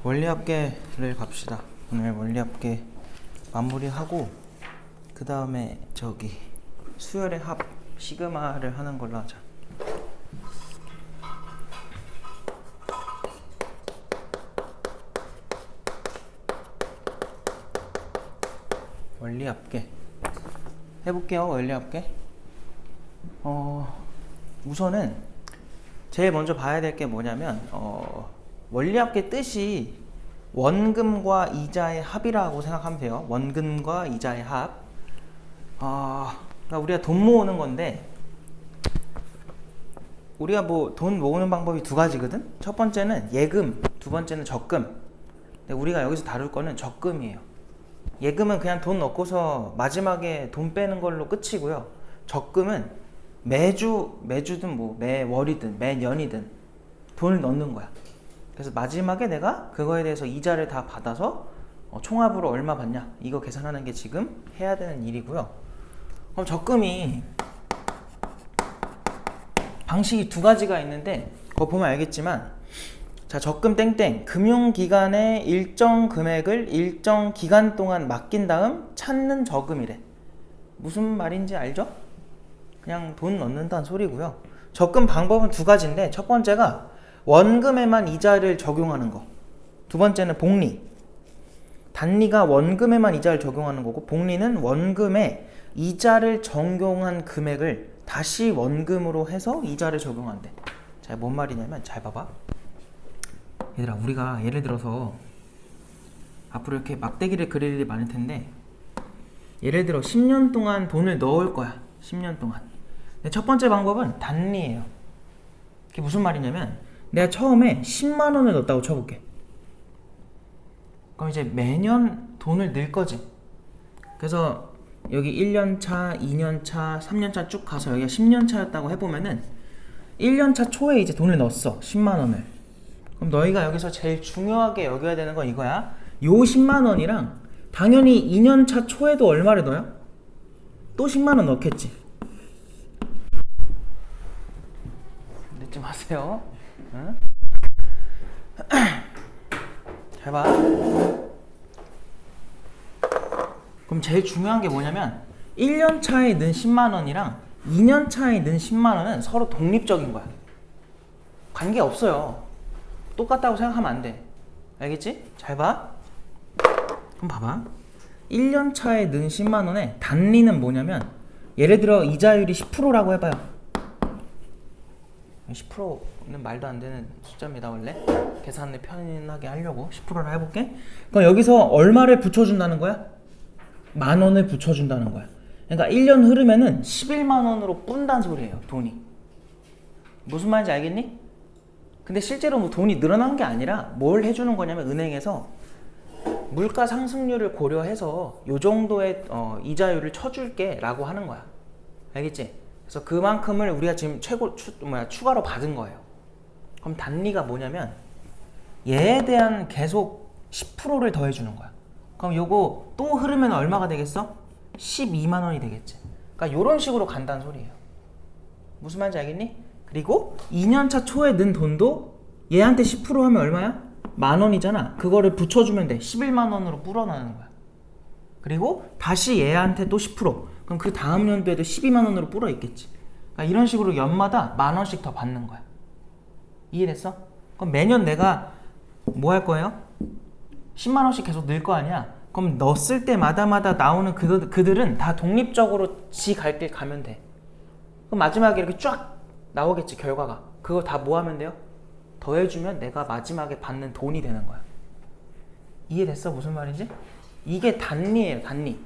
원리합계를 갑시다. 오늘 원리합계 마무리하고 그 다음에 저기 수열의 합 시그마를 하는 걸로 하자. 원리합계 해볼게요. 원리합계. 우선은 제일 먼저 봐야 될 게 뭐냐면 원리합계 뜻이 원금과 이자의 합이라고 생각하면 돼요. 원금과 이자의 합. 그러니까 우리가 돈 모으는 건데, 우리가 뭐 돈 모으는 방법이 두 가지거든. 첫 번째는 예금, 두 번째는 적금. 근데 우리가 여기서 다룰 거는 적금이에요. 예금은 그냥 돈 넣고서 마지막에 돈 빼는 걸로 끝이고요. 적금은 매주든 뭐 매월이든 매년이든 돈을 넣는 거야. 그래서 마지막에 내가 그거에 대해서 이자를 다 받아서 총합으로 얼마 받냐 이거 계산하는 게 지금 해야 되는 일이고요. 그럼 적금이 방식이 두 가지가 있는데 그거 보면 알겠지만, 자, 적금 땡땡 금융기관에 일정 금액을 일정 기간 동안 맡긴 다음 찾는 저금이래. 무슨 말인지 알죠? 그냥 돈 넣는다는 소리고요. 적금 방법은 두 가지인데, 첫 번째가 원금에만 이자를 적용하는 거, 두 번째는 복리. 단리가 원금에만 이자를 적용하는 거고, 복리는 원금에 이자를 적용한 금액을 다시 원금으로 해서 이자를 적용한대. 자, 뭔 말이냐면 잘 봐봐. 얘들아, 우리가 예를 들어서 앞으로 이렇게 막대기를 그릴 일이 많을 텐데, 예를 들어 10년 동안 돈을 넣을 거야. 10년 동안. 근데 첫 번째 방법은 단리예요. 그게 무슨 말이냐면, 내가 처음에 10만 원을 넣었다고 쳐볼게. 그럼 이제 매년 돈을 넣을 거지. 그래서 여기 1년차, 2년차, 3년차 쭉 가서 여기가 10년차였다고 해보면은 1년차 초에 이제 돈을 넣었어. 10만 원을. 그럼 너희가 여기서 제일 중요하게 여겨야 되는 건 이거야. 요 10만 원이랑 당연히 2년차 초에도 얼마를 넣어요? 또 10만 원 넣겠지. 늦지 마세요. 응? 잘 봐. 그럼 제일 중요한 게 뭐냐면 1년 차에 넣은 10만 원이랑 2년 차에 넣은 10만 원은 서로 독립적인 거야. 관계 없어요. 똑같다고 생각하면 안 돼. 알겠지? 잘 봐. 그럼 봐봐. 1년 차에 넣은 10만 원에 단리는 뭐냐면, 예를 들어 이자율이 10%라고 해봐요. 10%는 말도 안 되는 숫자입니다. 원래 계산을 편하게 하려고 10%라 해볼게. 그럼 여기서 얼마를 붙여준다는 거야? 만 원을 붙여준다는 거야. 그러니까 1년 흐르면은 11만 원으로 뿐단 소리예요. 돈이. 무슨 말인지 알겠니? 근데 실제로 뭐 돈이 늘어난 게 아니라 뭘 해주는 거냐면, 은행에서 물가 상승률을 고려해서 요 정도의 이자율을 쳐줄게 라고 하는 거야. 알겠지? 그래서 그만큼을 우리가 지금 추가로 받은 거예요. 그럼 단리가 뭐냐면, 얘에 대한 계속 10%를 더해주는 거야. 그럼 요거 또 흐르면 얼마가 되겠어? 12만 원이 되겠지. 그러니까 요런 식으로 간다는 소리예요. 무슨 말인지 알겠니? 그리고 2년차 초에 넣은 돈도 얘한테 10% 하면 얼마야? 만 원이잖아. 그거를 붙여주면 돼. 11만 원으로 불어나는 거야. 그리고 다시 얘한테 또 10%. 그럼 그 다음 연도에도 12만 원으로 불어 있겠지. 그러니까 이런 식으로 연마다 만 원씩 더 받는 거야. 이해됐어? 그럼 매년 내가 뭐 할 거예요? 10만 원씩 계속 넣을 거 아니야? 그럼 넣었을 때마다 나오는 그들은 다 독립적으로 지 갈 길 가면 돼. 그럼 마지막에 이렇게 쫙 나오겠지, 결과가. 그거 다 뭐 하면 돼요? 더해주면 내가 마지막에 받는 돈이 되는 거야. 이해됐어? 무슨 말인지? 이게 단리예요, 단리.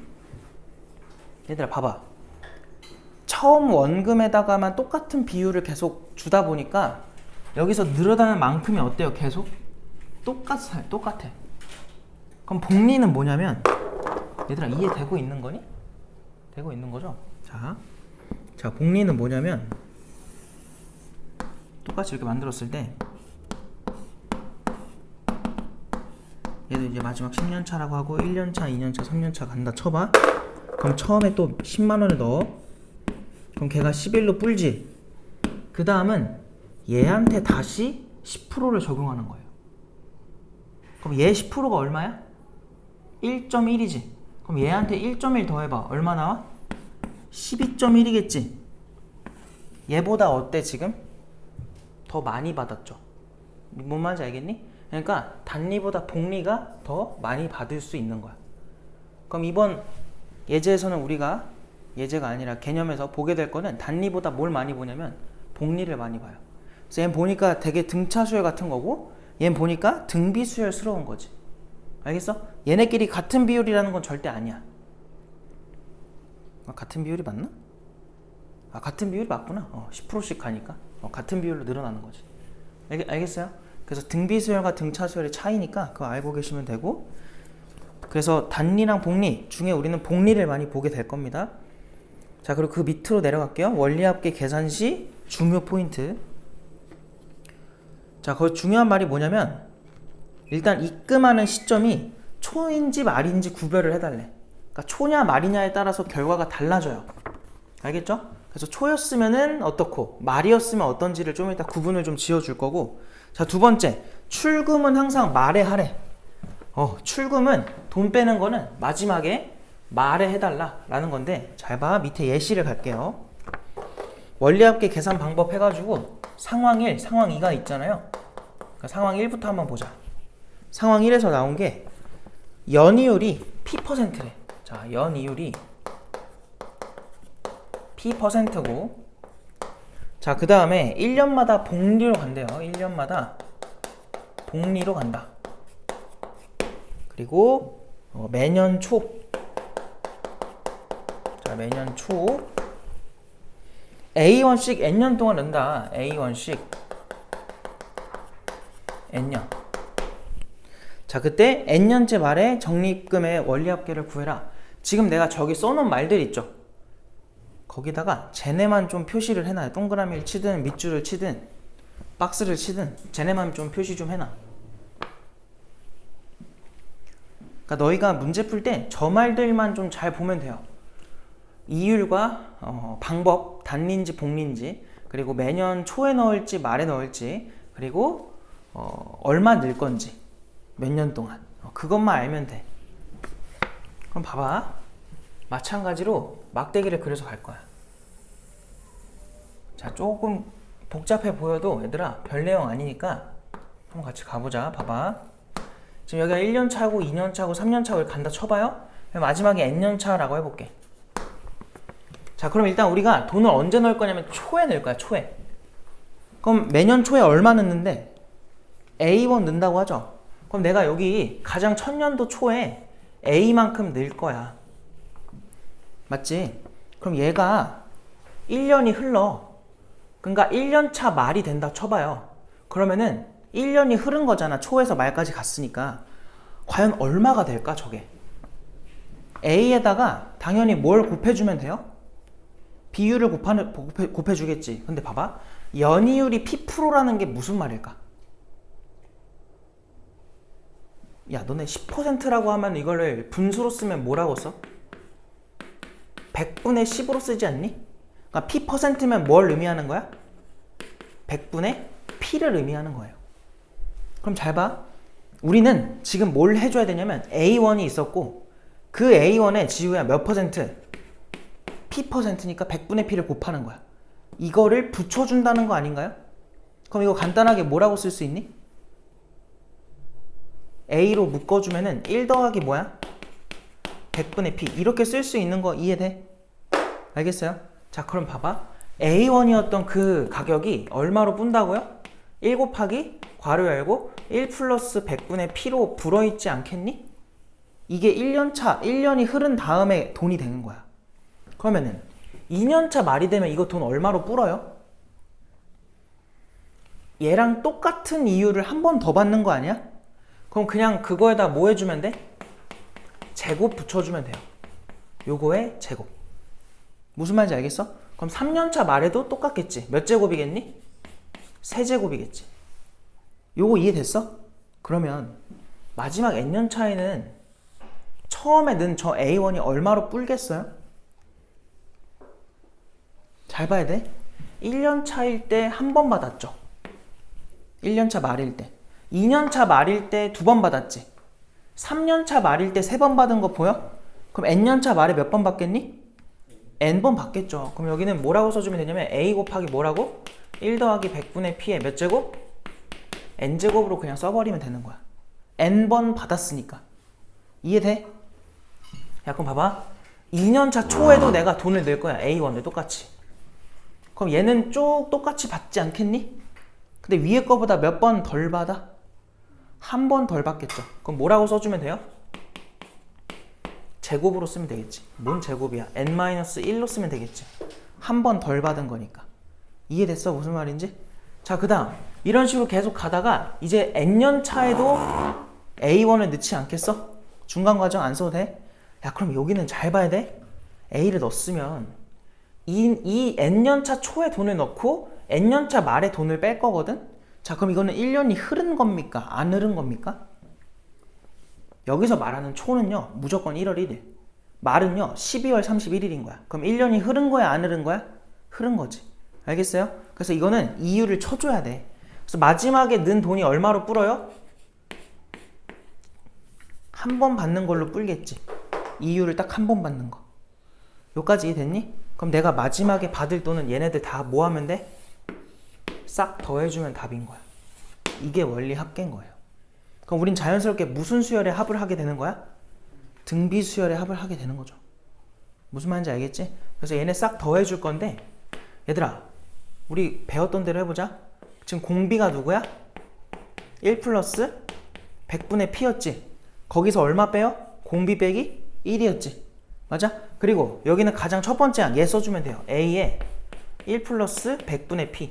얘들아, 봐봐. 처음 원금에다가만 똑같은 비율을 계속 주다 보니까 여기서 늘어나는 만큼이 어때요? 계속? 똑같아. 그럼 복리는 뭐냐면, 얘들아, 이해되고 있는 거니? 되고 있는 거죠? 자, 복리는 뭐냐면, 똑같이 이렇게 만들었을 때, 얘도 이제 마지막 10년차라고 하고 1년차, 2년차, 3년차 간다 쳐봐. 그럼 처음에 또 10만 원을 넣어. 그럼 걔가 11로 불지. 그 다음은 얘한테 다시 10%를 적용하는 거예요. 그럼 얘 10%가 얼마야? 1.1이지. 그럼 얘한테 1.1 더해봐. 얼마 나와? 12.1이겠지. 얘보다 어때 지금? 더 많이 받았죠. 뭔 말인지 알겠니? 그러니까 단리보다 복리가 더 많이 받을 수 있는 거야. 그럼 이번 예제에서는 우리가 예제가 아니라 개념에서 보게 될 거는 단리보다 뭘 많이 보냐면 복리를 많이 봐요. 그래서 얘는 보니까 되게 등차수열 같은 거고 얘는 보니까 등비수열스러운 거지. 알겠어? 얘네끼리 같은 비율이라는 건 절대 아니야. 같은 비율이 맞나? 같은 비율이 맞구나. 10%씩 가니까 같은 비율로 늘어나는 거지. 알겠어요? 그래서 등비수열과 등차수열의 차이니까 그거 알고 계시면 되고, 그래서 단리랑 복리 중에 우리는 복리를 많이 보게 될 겁니다. 자, 그리고 그 밑으로 내려갈게요. 원리합계 계산 시 중요 포인트. 자, 거기 중요한 말이 뭐냐면 일단 입금하는 시점이 초인지 말인지 구별을 해달래. 그러니까 초냐 말이냐에 따라서 결과가 달라져요. 알겠죠? 그래서 초였으면은 어떻고 말이었으면 어떤지를 좀 이따 구분을 좀 지어줄 거고. 자, 두 번째, 출금은 항상 말에 하래. 출금은 돈 빼는 거는 마지막에 말에 해달라 라는 건데, 잘 봐. 밑에 예시를 갈게요. 원리합계 계산 방법 해가지고 상황 1, 상황 2가 있잖아요. 그러니까 상황 1부터 한번 보자. 상황 1에서 나온 게 연이율이 P%래. 자, 연이율이 P%고, 자, 그 다음에 1년마다 복리로 간대요. 1년마다 복리로 간다. 그리고 매년 초, 자, 매년 초 A1씩 N년 동안 넣는다. A1씩 N년. 자, 그때 N년째 말에 적립금의 원리합계를 구해라. 지금 내가 저기 써놓은 말들 있죠? 거기다가 쟤네만 좀 표시를 해놔요. 동그라미를 치든 밑줄을 치든 박스를 치든 쟤네만 좀 표시 좀 해놔. 그러니까 너희가 문제 풀 때 저 말들만 좀 잘 보면 돼요. 이율과 방법, 단리인지 복리인지, 그리고 매년 초에 넣을지 말에 넣을지, 그리고 얼마 늘 건지 몇 년 동안, 그것만 알면 돼. 그럼 봐봐. 마찬가지로 막대기를 그려서 갈 거야. 자, 조금 복잡해 보여도 얘들아 별 내용 아니니까 한번 같이 가보자. 봐봐. 지금 여기가 1년 차고 2년 차고 3년 차고 간다 쳐봐요. 마지막에 N년 차라고 해볼게. 자, 그럼 일단 우리가 돈을 언제 넣을 거냐면 초에 넣을 거야. 초에. 그럼 매년 초에 얼마 넣는데 A1 넣는다고 하죠. 그럼 내가 여기 가장 천년도 초에 A만큼 넣을 거야. 맞지? 그럼 얘가 1년이 흘러. 그러니까 1년차 말이 된다 쳐봐요. 그러면은 1년이 흐른 거잖아. 초에서 말까지 갔으니까. 과연 얼마가 될까 저게? A에다가 당연히 뭘 곱해주면 돼요? 비율을 곱해주겠지. 근데 봐봐. 연이율이 P라는 게 무슨 말일까? 야, 너네 10%라고 하면 이거를 분수로 쓰면 뭐라고 써? 100분의 10으로 쓰지 않니? 그러니까 P%면 뭘 의미하는 거야? 100분의 P를 의미하는 거예요. 그럼 잘 봐. 우리는 지금 뭘 해줘야 되냐면 A1이 있었고 그 A1에 지우야 몇 퍼센트? P%니까 100분의 P를 곱하는 거야. 이거를 붙여준다는 거 아닌가요? 그럼 이거 간단하게 뭐라고 쓸 수 있니? A로 묶어주면은 1 더하기 뭐야? 100분의 P. 이렇게 쓸 수 있는 거 이해돼? 알겠어요? 자, 그럼 봐봐. A1이었던 그 가격이 얼마로 푼다고요? 1 곱하기 괄호 열고 1 플러스 100분의 P로 불어있지 않겠니? 이게 1년차, 1년이 흐른 다음에 돈이 되는 거야. 그러면은 2년차 말이 되면 이거 돈 얼마로 불어요? 얘랑 똑같은 이유를 한 번 더 받는 거 아니야? 그럼 그냥 그거에다 뭐 해주면 돼? 제곱 붙여주면 돼요. 요거에 제곱. 무슨 말인지 알겠어? 그럼 3년차 말에도 똑같겠지. 몇 제곱이겠니? 3제곱이겠지. 요거 이해됐어? 그러면 마지막 N년 차에는 처음에 넣은 저 A1이 얼마로 불겠어요? 잘 봐야 돼. 1년 차일 때 한 번 받았죠. 1년 차 말일 때. 2년차 말일 때 2번 받았지. 3년차 말일 때 3번 받은 거 보여? 그럼 n년차 말에 몇 번 받겠니? n번 받겠죠. 그럼 여기는 뭐라고 써주면 되냐면 a 곱하기 뭐라고? 1 더하기 100분의 p에 몇 제곱? n제곱으로 그냥 써버리면 되는 거야. n번 받았으니까. 이해돼? 야 그럼 봐봐. 2년차 초에도 내가 돈을 낼 거야. A1에 똑같이. 그럼 얘는 쭉 똑같이 받지 않겠니? 근데 위에 거보다 몇 번 덜 받아? 한 번 덜 받겠죠. 그럼 뭐라고 써주면 돼요? 제곱으로 쓰면 되겠지. 뭔 제곱이야? n-1로 쓰면 되겠지. 한 번 덜 받은 거니까. 이해됐어? 무슨 말인지? 자, 그 다음 이런 식으로 계속 가다가 이제 n년 차에도 A1을 넣지 않겠어? 중간 과정 안 써도 돼? 야 그럼 여기는 잘 봐야 돼. A를 넣었으면 이 n년 차 초에 돈을 넣고 n년 차 말에 돈을 뺄 거거든? 자 그럼 이거는 1년이 흐른 겁니까? 안 흐른 겁니까? 여기서 말하는 초는요 무조건 1월 1일, 말은요 12월 31일인 거야. 그럼 1년이 흐른 거야 안 흐른 거야? 흐른 거지. 알겠어요? 그래서 이거는 이유를 쳐줘야 돼. 그래서 마지막에 넣은 돈이 얼마로 불어요? 한 번 받는 걸로 불겠지. 이유를 딱 한 번 받는 거. 여기까지 이해됐니? 그럼 내가 마지막에 받을 돈은 얘네들 다 뭐 하면 돼? 싹 더해주면 답인 거야. 이게 원리 합계인 거예요. 그럼 우린 자연스럽게 무슨 수열의 합을 하게 되는 거야? 등비 수열의 합을 하게 되는 거죠. 무슨 말인지 알겠지? 그래서 얘네 싹 더해줄 건데 얘들아 우리 배웠던 대로 해보자. 지금 공비가 누구야? 1 플러스 100분의 p였지. 거기서 얼마 빼요? 공비 빼기 1이었지. 맞아? 그리고 여기는 가장 첫 번째 얘 써주면 돼요. a에 1 플러스 100분의 p.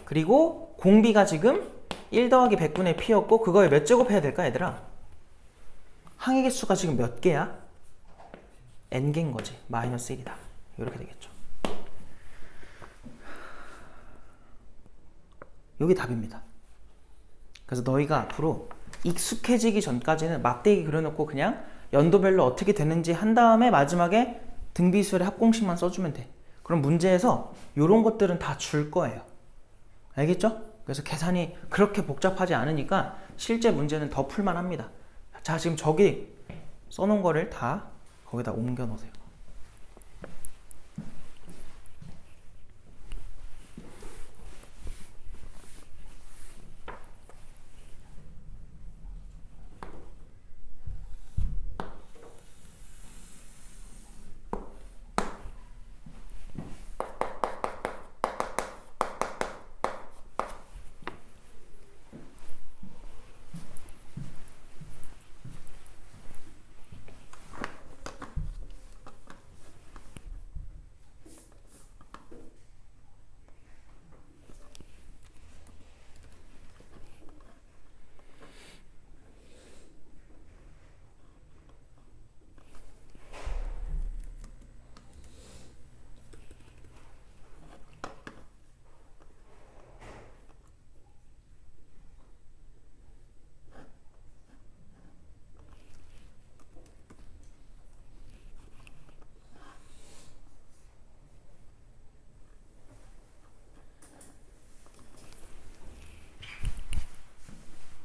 그리고 공비가 지금 1 더하기 100분의 p였고 그거에 몇 제곱 해야 될까 얘들아? 항의 개수가 지금 몇 개야? n개인 거지. 마이너스 1이다. 이렇게 되겠죠. 여기 답입니다. 그래서 너희가 앞으로 익숙해지기 전까지는 막대기 그려놓고 그냥 연도별로 어떻게 되는지 한 다음에 마지막에 등비수열의 합공식만 써주면 돼. 그럼 문제에서 이런 것들은 다 줄 거예요. 알겠죠? 그래서 계산이 그렇게 복잡하지 않으니까 실제 문제는 더 풀만 합니다. 자, 지금 저기 써놓은 거를 다 거기다 옮겨 놓으세요.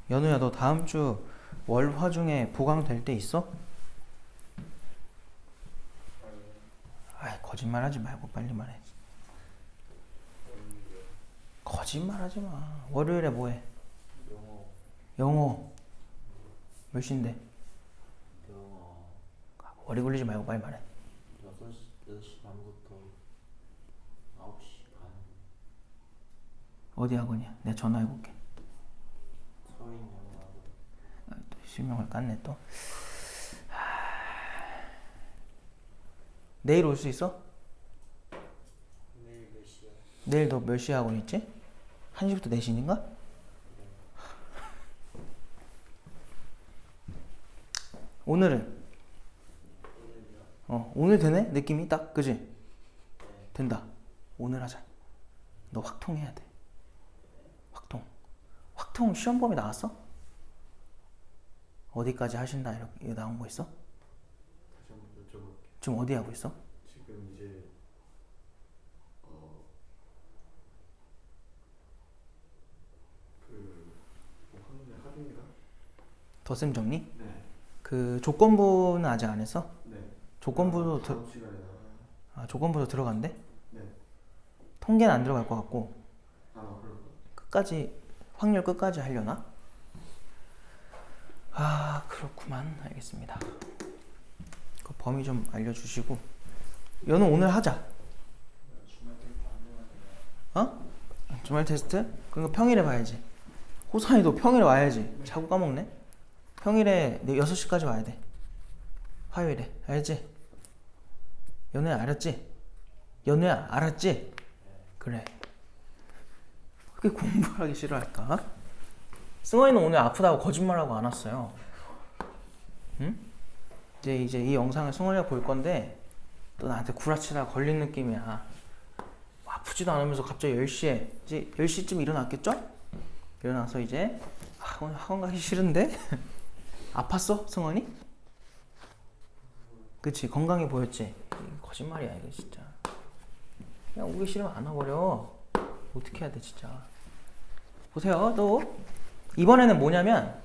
연우야 너 다음 주 월화 중에 보강될 때 있어? 아이 거짓말하지 말고 빨리 말해. 거짓말하지 마. 월요일에 뭐해? 영어. 몇 시인데? 머리 굴리지 말고 빨리 말해. 6시 반부터 9시 반. 어디 학원이야? 내가 전화해볼게. 서인 영어학원. 또 실명을 깠네 또. 내일 올 수 있어? 내일 몇 시야? 내일 너 몇 시에 학원 있지? 1시부터 4시인가? 오늘은? 오늘 되네? 느낌이 딱 그지? 된다. 오늘 하자. 너 확통해야 돼. 확통. 확통 시험 범위 나왔어? 어디까지 하신다 이렇게 나온 거 있어? 다시 한번 여쭤볼게. 지금 어디 하고 있어? 지금 이제 그 덧셈 정리? 네. 그 조건부는 아직 안 했어? 네. 조건부도 다음 시간에다가. 조건부도 들어간대? 네. 통계는 안 들어갈 것 같고 그럴까? 끝까지 확률 끝까지 하려나? 그렇구만. 알겠습니다. 그 범위 좀 알려주시고 연우 오늘 하자. 주말 테스트 안 되면 주말 테스트? 그럼 평일에 봐야지. 호산이도 평일에 와야지. 자꾸 까먹네. 평일에 6시까지 와야 돼. 화요일에. 알지? 연우야 알았지? 연우야 알았지? 그래. 그렇게 공부를 하기 싫어할까? 승원이는 오늘 아프다고 거짓말하고 안 왔어요. 응? 이제 이 영상을 승원이가 볼 건데 또 나한테 구라치다가 걸린 느낌이야. 아프지도 않으면서 갑자기 10시에 이제 10시쯤 일어났겠죠? 일어나서 이제 오늘 학원 가기 싫은데? 아팠어? 승원이? 그치 건강해 보였지? 거짓말이야 이거 진짜. 그냥 오기 싫으면 안 와버려. 어떻게 해야 돼 진짜. 보세요 또 이번에는 뭐냐면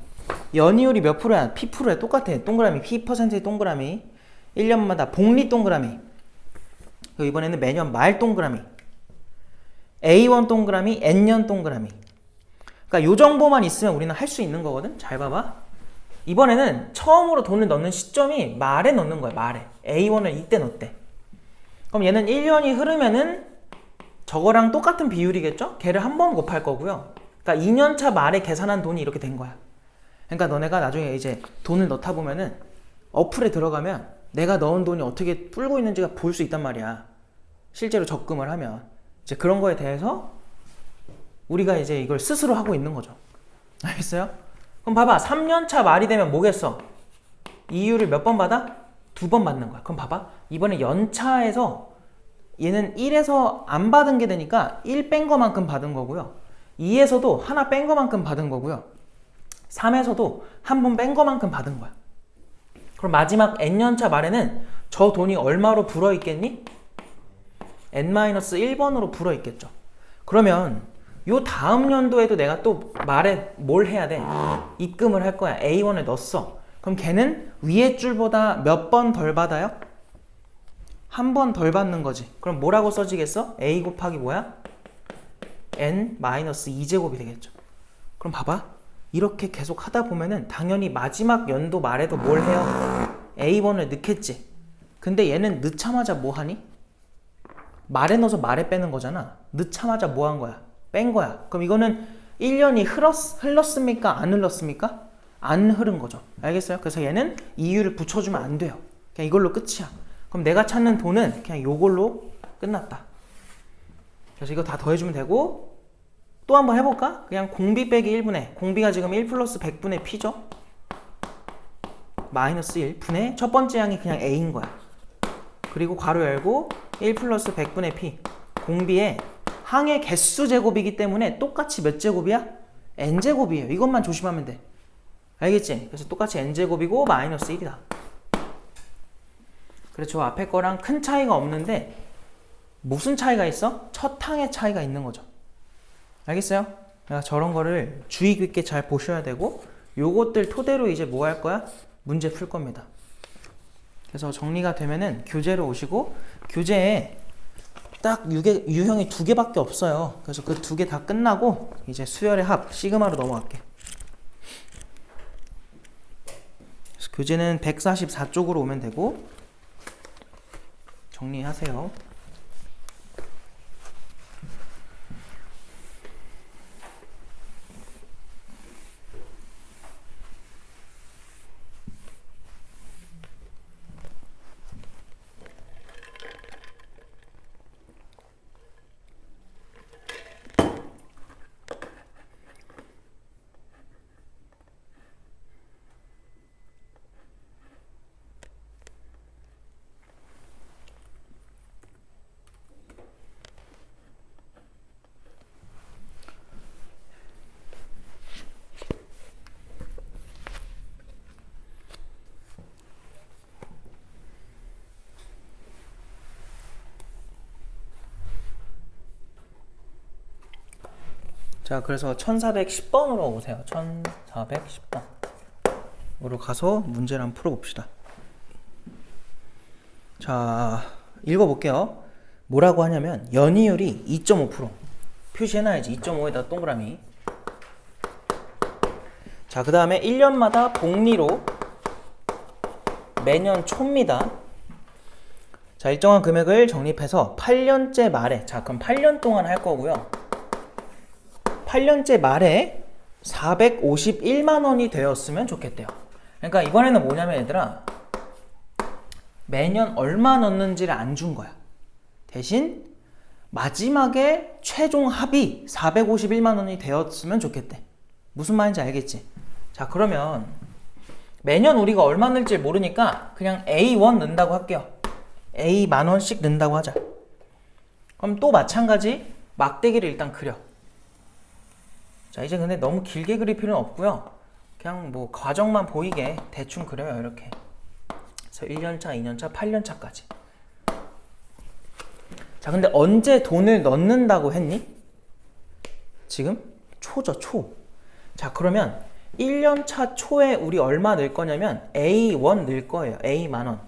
연이율이 몇 프로야? P프로야. 똑같아. 동그라미 P%의 동그라미 1년마다 복리 동그라미 그리고 이번에는 매년 말 동그라미 A1 동그라미 N년 동그라미. 그러니까 요 정보만 있으면 우리는 할 수 있는 거거든. 잘 봐봐. 이번에는 처음으로 돈을 넣는 시점이 말에 넣는 거야. 말에 A1을 이때 넣었대. 그럼 얘는 1년이 흐르면은 저거랑 똑같은 비율이겠죠? 걔를 한 번 곱할 거고요. 그러니까 2년차 말에 계산한 돈이 이렇게 된 거야. 그러니까 너네가 나중에 이제 돈을 넣다 보면은 어플에 들어가면 내가 넣은 돈이 어떻게 불고 있는지가 볼 수 있단 말이야. 실제로 적금을 하면 이제 그런 거에 대해서 우리가 이제 이걸 스스로 하고 있는 거죠. 알겠어요? 그럼 봐봐. 3년차 말이 되면 뭐겠어? 이율을 몇 번 받아? 2번 받는 거야. 그럼 봐봐. 이번에 연차에서 얘는 1에서 안 받은 게 되니까 1 뺀 거만큼 받은 거고요. 2에서도 하나 뺀 거만큼 받은 거고요. 3에서도 한 번 뺀 거만큼 받은 거야. 그럼 마지막 N년차 말에는 저 돈이 얼마로 불어 있겠니? N-1번으로 불어 있겠죠. 그러면 요 다음 연도에도 내가 또 말에 뭘 해야 돼? 입금을 할 거야. A1을 넣었어. 그럼 걔는 위에 줄보다 몇 번 덜 받아요? 한 번 덜 받는 거지. 그럼 뭐라고 써지겠어? A 곱하기 뭐야? N-2제곱이 되겠죠. 그럼 봐봐. 이렇게 계속 하다 보면은 당연히 마지막 연도 말에도 뭘 해요? A1을 넣겠지. 근데 얘는 넣자마자 뭐 하니? 말에 넣어서 말에 빼는 거잖아. 넣자마자 뭐 한 거야? 뺀 거야. 그럼 이거는 1년이 흘렀습니까? 안 흘렀습니까? 안 흐른 거죠. 알겠어요? 그래서 얘는 이유를 붙여주면 안 돼요. 그냥 이걸로 끝이야. 그럼 내가 찾는 돈은 그냥 요걸로 끝났다. 그래서 이거 다 더해주면 되고 또 한번 해볼까? 그냥 공비 빼기 1분의 공비가 지금 1 플러스 100분의 P죠? 마이너스 1분의 첫 번째 항이 그냥 A인 거야. 그리고 괄호 열고 1 플러스 100분의 P 공비에 항의 개수 제곱이기 때문에 똑같이 몇 제곱이야? N제곱이에요. 이것만 조심하면 돼. 알겠지? 그래서 똑같이 N제곱이고 마이너스 1이다. 그렇죠. 앞에 거랑 큰 차이가 없는데 무슨 차이가 있어? 첫 항의 차이가 있는 거죠. 알겠어요? 그러니까 저런 거를 주의 깊게 잘 보셔야 되고 요것들 토대로 이제 뭐 할 거야? 문제 풀 겁니다. 그래서 정리가 되면은 교재로 오시고 교재에 딱 유형이 2개밖에 없어요. 그래서 그 2개 다 끝나고 이제 수열의 합 시그마로 넘어갈게. 그래서 교재는 144쪽으로 오면 되고 정리하세요. 자, 그래서 1410번으로 오세요. 1410번. 으로 가서 문제를 한번 풀어봅시다. 자, 읽어볼게요. 뭐라고 하냐면 연이율이 2.5% 표시해놔야지. 2.5에다 동그라미. 자, 그 다음에 1년마다 복리로 매년 초입니다. 자, 일정한 금액을 적립해서 8년째 말에, 자 그럼 8년 동안 할 거고요. 8년째 말에 451만 원이 되었으면 좋겠대요. 그러니까 이번에는 뭐냐면 얘들아, 매년 얼마 넣는지를 안 준 거야. 대신 마지막에 최종 합이 451만 원이 되었으면 좋겠대. 무슨 말인지 알겠지? 자, 그러면 매년 우리가 얼마 넣을지 모르니까 그냥 A1 넣는다고 할게요. A 만원씩 넣는다고 하자. 그럼 또 마찬가지 막대기를 일단 그려. 자, 이제 근데 너무 길게 그릴 필요는 없고요. 그냥 뭐 과정만 보이게 대충 그려요. 이렇게. 그래서 1년차, 2년차, 8년차까지. 자, 근데 언제 돈을 넣는다고 했니? 지금? 초죠, 초. 자, 그러면 1년차 초에 우리 얼마 넣을 거냐면 A1 넣을 거예요. A 만원.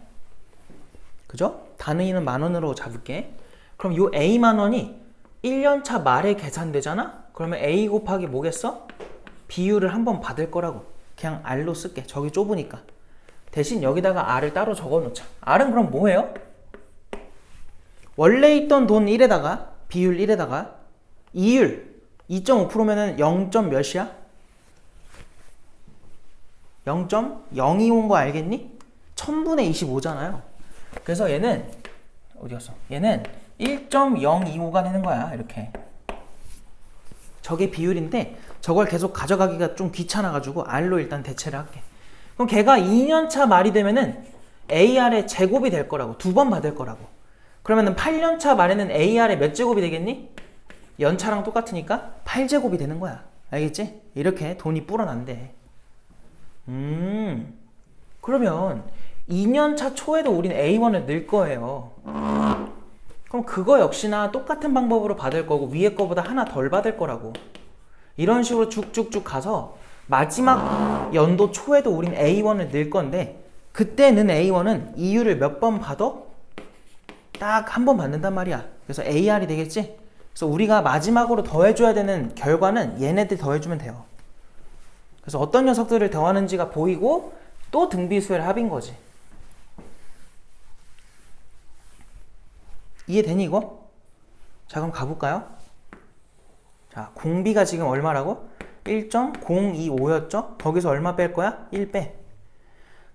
그죠? 단위는 만원으로 잡을게. 그럼 요 A 만원이 1년차 말에 계산되잖아? 그러면 A 곱하기 뭐겠어? 비율을 한번 받을 거라고. 그냥 R로 쓸게. 저기 좁으니까. 대신 여기다가 R을 따로 적어 놓자. R은 그럼 뭐예요? 원래 있던 돈 1에다가 비율 1에다가 이율 2.5%면은 0. 몇이야? 0.025인 거 알겠니? 1000분의 25잖아요. 그래서 얘는 어디 갔어? 얘는 1.025가 되는 거야. 이렇게. 저게 비율인데 저걸 계속 가져가기가 좀 귀찮아가지고 R로 일단 대체를 할게. 그럼 걔가 2년차 말이 되면은 AR의 제곱이 될 거라고. 2번 받을 거라고. 그러면은 8년차 말에는 AR의 몇 제곱이 되겠니? 연차랑 똑같으니까 8제곱이 되는 거야. 알겠지? 이렇게 돈이 불어난대. 그러면 2년차 초에도 우린 A1을 넣을 거예요. 그럼 그거 역시나 똑같은 방법으로 받을 거고 위에 거보다 하나 덜 받을 거라고. 이런 식으로 쭉쭉쭉 가서 마지막 연도 초에도 우린 A1을 넣을 건데 그때는 A1은 이율을 몇 번 받아? 딱 한 번 받는단 말이야. 그래서 AR이 되겠지? 그래서 우리가 마지막으로 더해줘야 되는 결과는 얘네들 더해주면 돼요. 그래서 어떤 녀석들을 더하는지가 보이고 또 등비수열 합인 거지. 이해되니 이거? 자, 그럼 가볼까요? 자, 공비가 지금 얼마라고? 1.025였죠? 거기서 얼마 뺄 거야? 1 빼.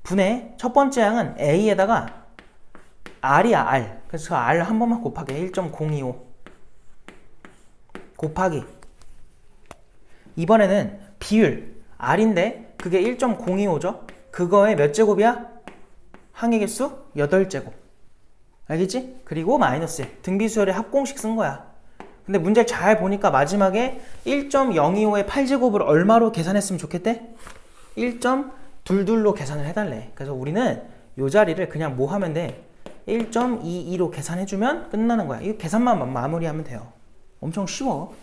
분의 첫 번째 항은 A에다가 R이야, R. 그래서 그 R 한 번만 곱하게. 1.025 곱하기. 이번에는 비율 R인데 그게 1.025죠? 그거의 몇 제곱이야? 항의 개수 8제곱. 알겠지? 그리고 마이너스 등비수열의 합공식 쓴 거야. 근데 문제를 잘 보니까 마지막에 1.025의 8제곱을 얼마로 계산했으면 좋겠대? 1.22로 계산을 해달래. 그래서 우리는 이 자리를 그냥 뭐 하면 돼? 1.22로 계산해주면 끝나는 거야. 이 계산만 마무리하면 돼요. 엄청 쉬워.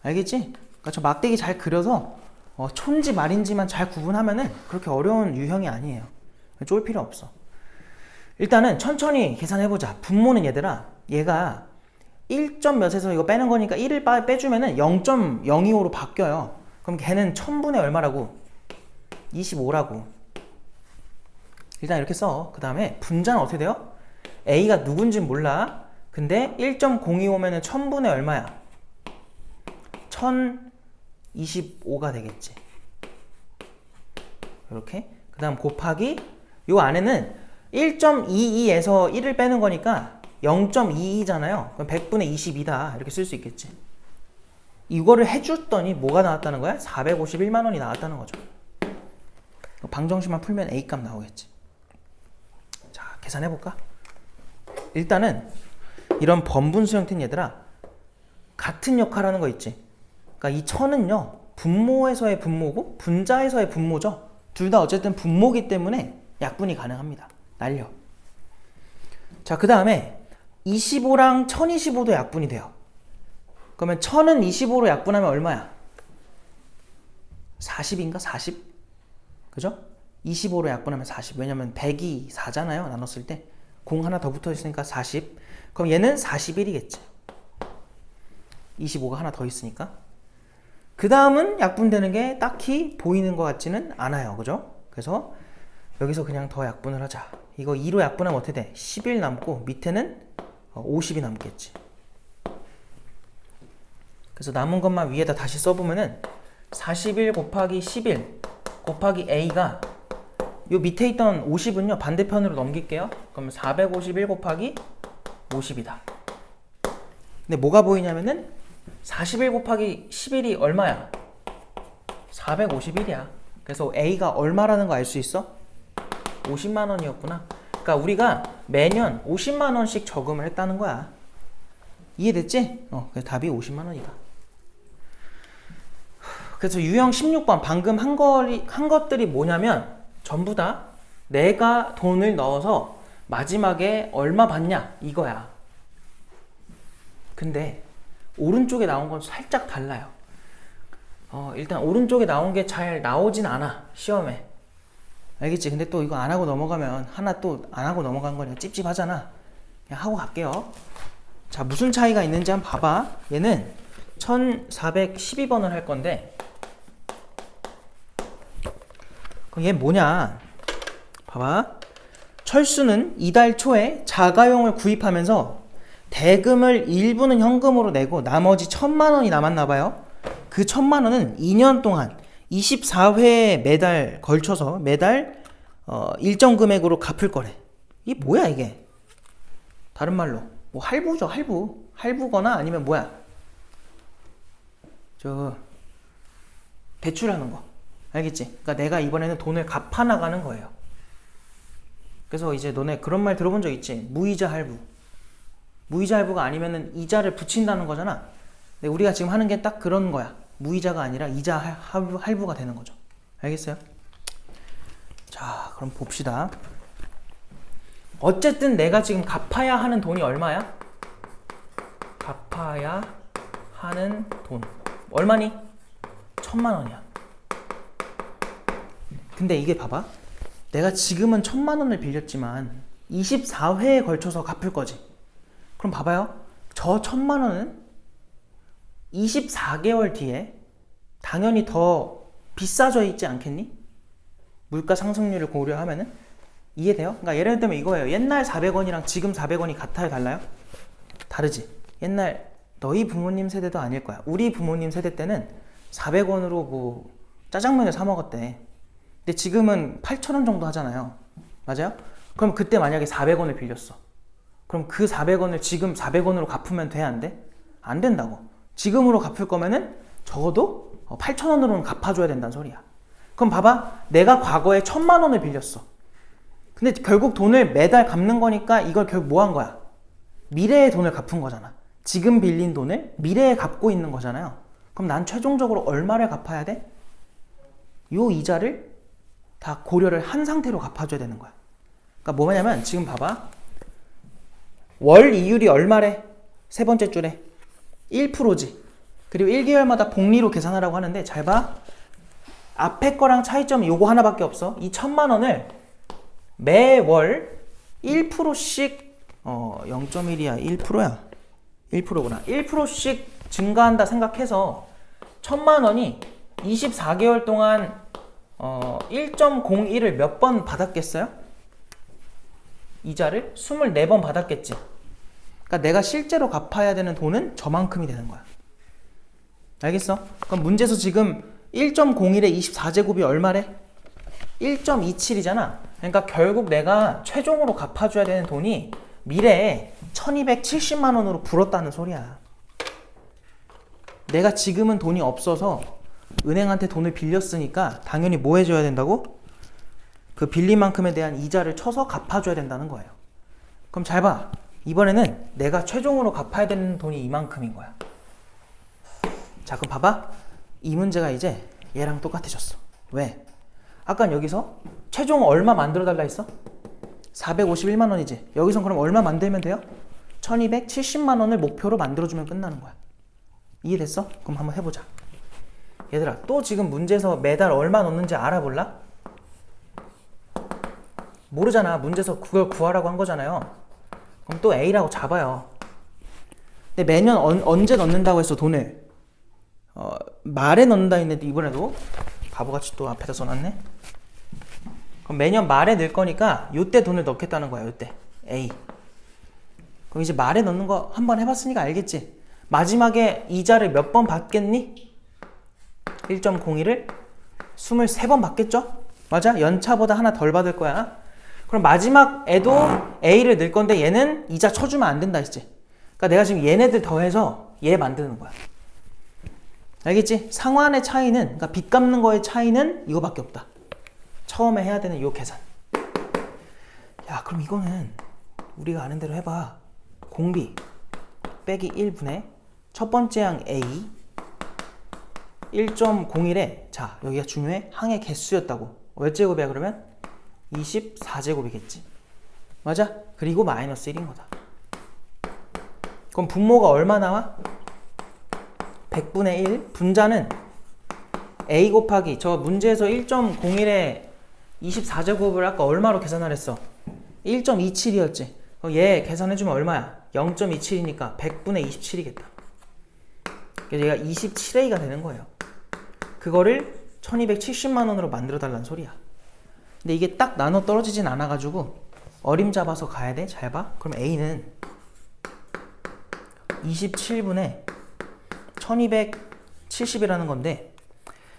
알겠지? 그러니까 저 막대기 잘 그려서 촌지 말인지만 잘 구분하면은 그렇게 어려운 유형이 아니에요. 쫄 필요 없어. 일단은 천천히 계산해보자. 분모는 얘들아, 얘가 1. 몇에서 이거 빼는 거니까 1을 빼주면은 0.025로 바뀌어요. 그럼 걔는 1000분의 얼마라고? 25라고. 일단 이렇게 써. 그 다음에 분자는 어떻게 돼요? A가 누군지 몰라. 근데 1.025면은 1000분의 얼마야? 1025가 되겠지. 이렇게. 그 다음 곱하기 요 안에는 1.22에서 1을 빼는 거니까 0.22잖아요. 그럼 100분의 22다. 이렇게 쓸 수 있겠지. 이거를 해줬더니 뭐가 나왔다는 거야? 451만 원이 나왔다는 거죠. 방정식만 풀면 A값 나오겠지. 자, 계산해볼까? 일단은 이런 번분수 형태는 얘들아 같은 역할하는 거 있지. 그러니까 이 천은요 분모에서의 분모고 분자에서의 분모죠. 둘 다 어쨌든 분모기 때문에 약분이 가능합니다. 날려. 자, 그 다음에 25랑 1025도 약분이 돼요. 그러면 1000은 25로 약분하면 얼마야? 40인가? 40? 그죠? 25로 약분하면 40. 왜냐면 100이 4잖아요. 나눴을 때. 0 하나 더 붙어 있으니까 40. 그럼 얘는 41이겠지. 25가 하나 더 있으니까. 그 다음은 약분되는 게 딱히 보이는 것 같지는 않아요. 그죠? 그래서 여기서 그냥 더 약분을 하자. 이거 2로 약분하면 어떻게 돼? 11 남고 밑에는 50이 남겠지. 그래서 남은 것만 위에다 다시 써보면은 41 곱하기 11 곱하기 a가 요 밑에 있던 50은요 반대편으로 넘길게요. 그러면 451 곱하기 50이다. 근데 뭐가 보이냐면은 41 곱하기 11이 얼마야? 451이야. 그래서 a가 얼마라는 거 알 수 있어? 50만 원이었구나. 그러니까 우리가 매년 50만 원씩 저금을 했다는 거야. 이해됐지? 그래서 답이 50만 원이다. 그래서 유형 16번 방금 한 것들이 뭐냐면 전부 다 내가 돈을 넣어서 마지막에 얼마 받냐 이거야. 근데 오른쪽에 나온 건 살짝 달라요. 일단 오른쪽에 나온 게 잘 나오진 않아 시험에. 알겠지? 근데 또 이거 안 하고 넘어가면 하나 또 안 하고 넘어간 거니까 찝찝하잖아. 그냥 하고 갈게요. 자, 무슨 차이가 있는지 한번 봐봐. 얘는 1412번을 할 건데 그럼 얘 뭐냐? 봐봐. 철수는 이달 초에 자가용을 구입하면서 대금을 일부는 현금으로 내고 나머지 1000만 원이 남았나 봐요. 그 1000만 원은 2년 동안 24회에 매달 걸쳐서 매달 일정 금액으로 갚을 거래. 이게 뭐야 이게? 다른 말로 뭐 할부죠. 할부거나 아니면 뭐야? 대출하는 거. 알겠지? 그러니까 내가 이번에는 돈을 갚아 나가는 거예요. 그래서 이제 너네 그런 말 들어본 적 있지? 무이자 할부. 무이자 할부가 아니면은 이자를 붙인다는 거잖아. 근데 우리가 지금 하는 게 딱 그런 거야. 무이자가 아니라 이자 할부가 되는 거죠. 알겠어요? 자, 그럼 봅시다. 어쨌든 내가 지금 갚아야 하는 돈이 얼마야? 갚아야 하는 돈. 얼마니? 1000만 원이야. 근데 이게 봐봐. 내가 지금은 1000만 원을 빌렸지만 24회에 걸쳐서 갚을 거지. 그럼 봐봐요. 저 1000만 원은 24개월 뒤에 당연히 더 비싸져 있지 않겠니? 물가 상승률을 고려하면은. 이해돼요? 그러니까 예를 들면 이거예요. 옛날 400원이랑 지금 400원이 같아요? 달라요? 다르지. 옛날 너희 부모님 세대도 아닐 거야. 우리 부모님 세대 때는 400원으로 뭐 짜장면을 사 먹었대. 근데 지금은 8,000원 정도 하잖아요. 맞아요? 그럼 그때 만약에 400원을 빌렸어. 그럼 그 400원을 지금 400원으로 갚으면 돼? 안 돼? 안 된다고. 지금으로 갚을 거면은 적어도 8,000원으로는 갚아줘야 된다는 소리야. 그럼 봐봐. 내가 과거에 1000만 원을 빌렸어. 근데 결국 돈을 매달 갚는 거니까 이걸 결국 뭐 한 거야? 미래의 돈을 갚은 거잖아. 지금 빌린 돈을 미래에 갚고 있는 거잖아요. 그럼 난 최종적으로 얼마를 갚아야 돼? 요 이자를 다 고려를 한 상태로 갚아줘야 되는 거야. 그러니까 뭐냐면 지금 봐봐. 월 이율이 얼마래? 세 번째 줄에 1%지. 그리고 1개월마다 복리로 계산하라고 하는데 잘 봐. 앞에 거랑 차이점이 요거 하나밖에 없어. 이 1000만 원을 매월 1%씩 0.1이야 1%야 1%구나 1%씩 증가한다 생각해서 1000만 원이 24개월 동안 1.01을 몇 번 받았겠어요? 이자를 24번 받았겠지. 그러니까 내가 실제로 갚아야 되는 돈은 저만큼이 되는 거야. 알겠어? 그럼 문제에서 지금 1.01에 24제곱이 얼마래? 1.27이잖아. 그러니까 결국 내가 최종으로 갚아줘야 되는 돈이 미래에 1270만 원으로 불었다는 소리야. 내가 지금은 돈이 없어서 은행한테 돈을 빌렸으니까 당연히 뭐 해줘야 된다고? 그 빌린 만큼에 대한 이자를 쳐서 갚아줘야 된다는 거예요. 그럼 잘 봐. 이번에는 내가 최종으로 갚아야 되는 돈이 이만큼인 거야. 자, 그럼 봐봐. 이 문제가 이제 얘랑 똑같아졌어. 왜? 아까 여기서 최종 얼마 만들어 달라 했어? 451만 원이지. 여기선 그럼 얼마 만들면 돼요? 1270만 원을 목표로 만들어주면 끝나는 거야. 이해됐어? 그럼 한번 해보자. 얘들아, 또 지금 문제에서 매달 얼마 넣는지 알아볼라? 모르잖아. 문제에서 그걸 구하라고 한 거잖아요. 그럼 또 A라고 잡아요. 근데 매년 언제 넣는다고 했어, 돈을? 말에 넣는다 했는데 이번에도 바보같이 또 앞에다 써놨네. 그럼 매년 말에 넣을 거니까 요때 돈을 넣겠다는 거야. 요때 A. 그럼 이제 말에 넣는 거 한번 해봤으니까 알겠지? 마지막에 이자를 몇 번 받겠니? 1.01을 23번 받겠죠? 맞아? 연차보다 하나 덜 받을 거야. 그럼 마지막에도 A를 넣을 건데 얘는 이자 쳐주면 안 된다 했지? 그러니까 내가 지금 얘네들 더해서 얘 만드는 거야. 알겠지? 상환의 차이는, 그러니까 빚 갚는 거의 차이는 이거밖에 없다. 처음에 해야 되는 요 계산. 야, 그럼 이거는 우리가 아는 대로 해봐. 공비 빼기 1분의 첫 번째 항 A 1.01에 자, 여기가 중요해. 항의 개수였다고. 몇 제곱이야 그러면? 24제곱이겠지. 맞아? 그리고 마이너스 1인 거다. 그럼 분모가 얼마 나와? 100분의 1. 분자는 A 곱하기 저 문제에서 1.01에 24제곱을 아까 얼마로 계산을 했어? 1.27이었지. 얘 계산해주면 얼마야? 0.27이니까 100분의 27이겠다. 그래서 얘가 27A가 되는 거예요. 그거를 1270만 원으로 만들어 달라는 소리야. 근데 이게 딱 나눠 떨어지진 않아가지고 어림 잡아서 가야 돼. 잘 봐. 그럼 A는 27분의 1270이라는 건데,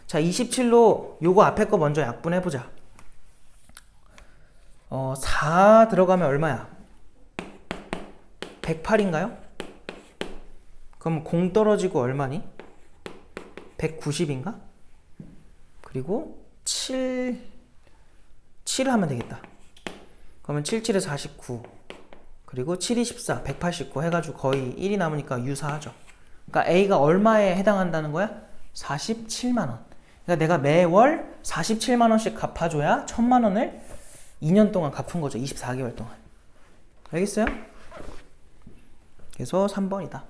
자, 27로 요거 앞에 거 먼저 약분해보자. 4 들어가면 얼마야? 108인가요? 그럼 0 떨어지고 얼마니? 190인가? 그리고 7 하면 되겠다. 그러면 77에 49 그리고 7이 14 189 해가지고 거의 1이 남으니까 유사하죠. 그러니까 A가 얼마에 해당한다는 거야? 47만원. 그러니까 내가 매월 47만원씩 갚아줘야 1000만원을 2년 동안 갚은 거죠. 24개월 동안. 알겠어요? 그래서 3번이다.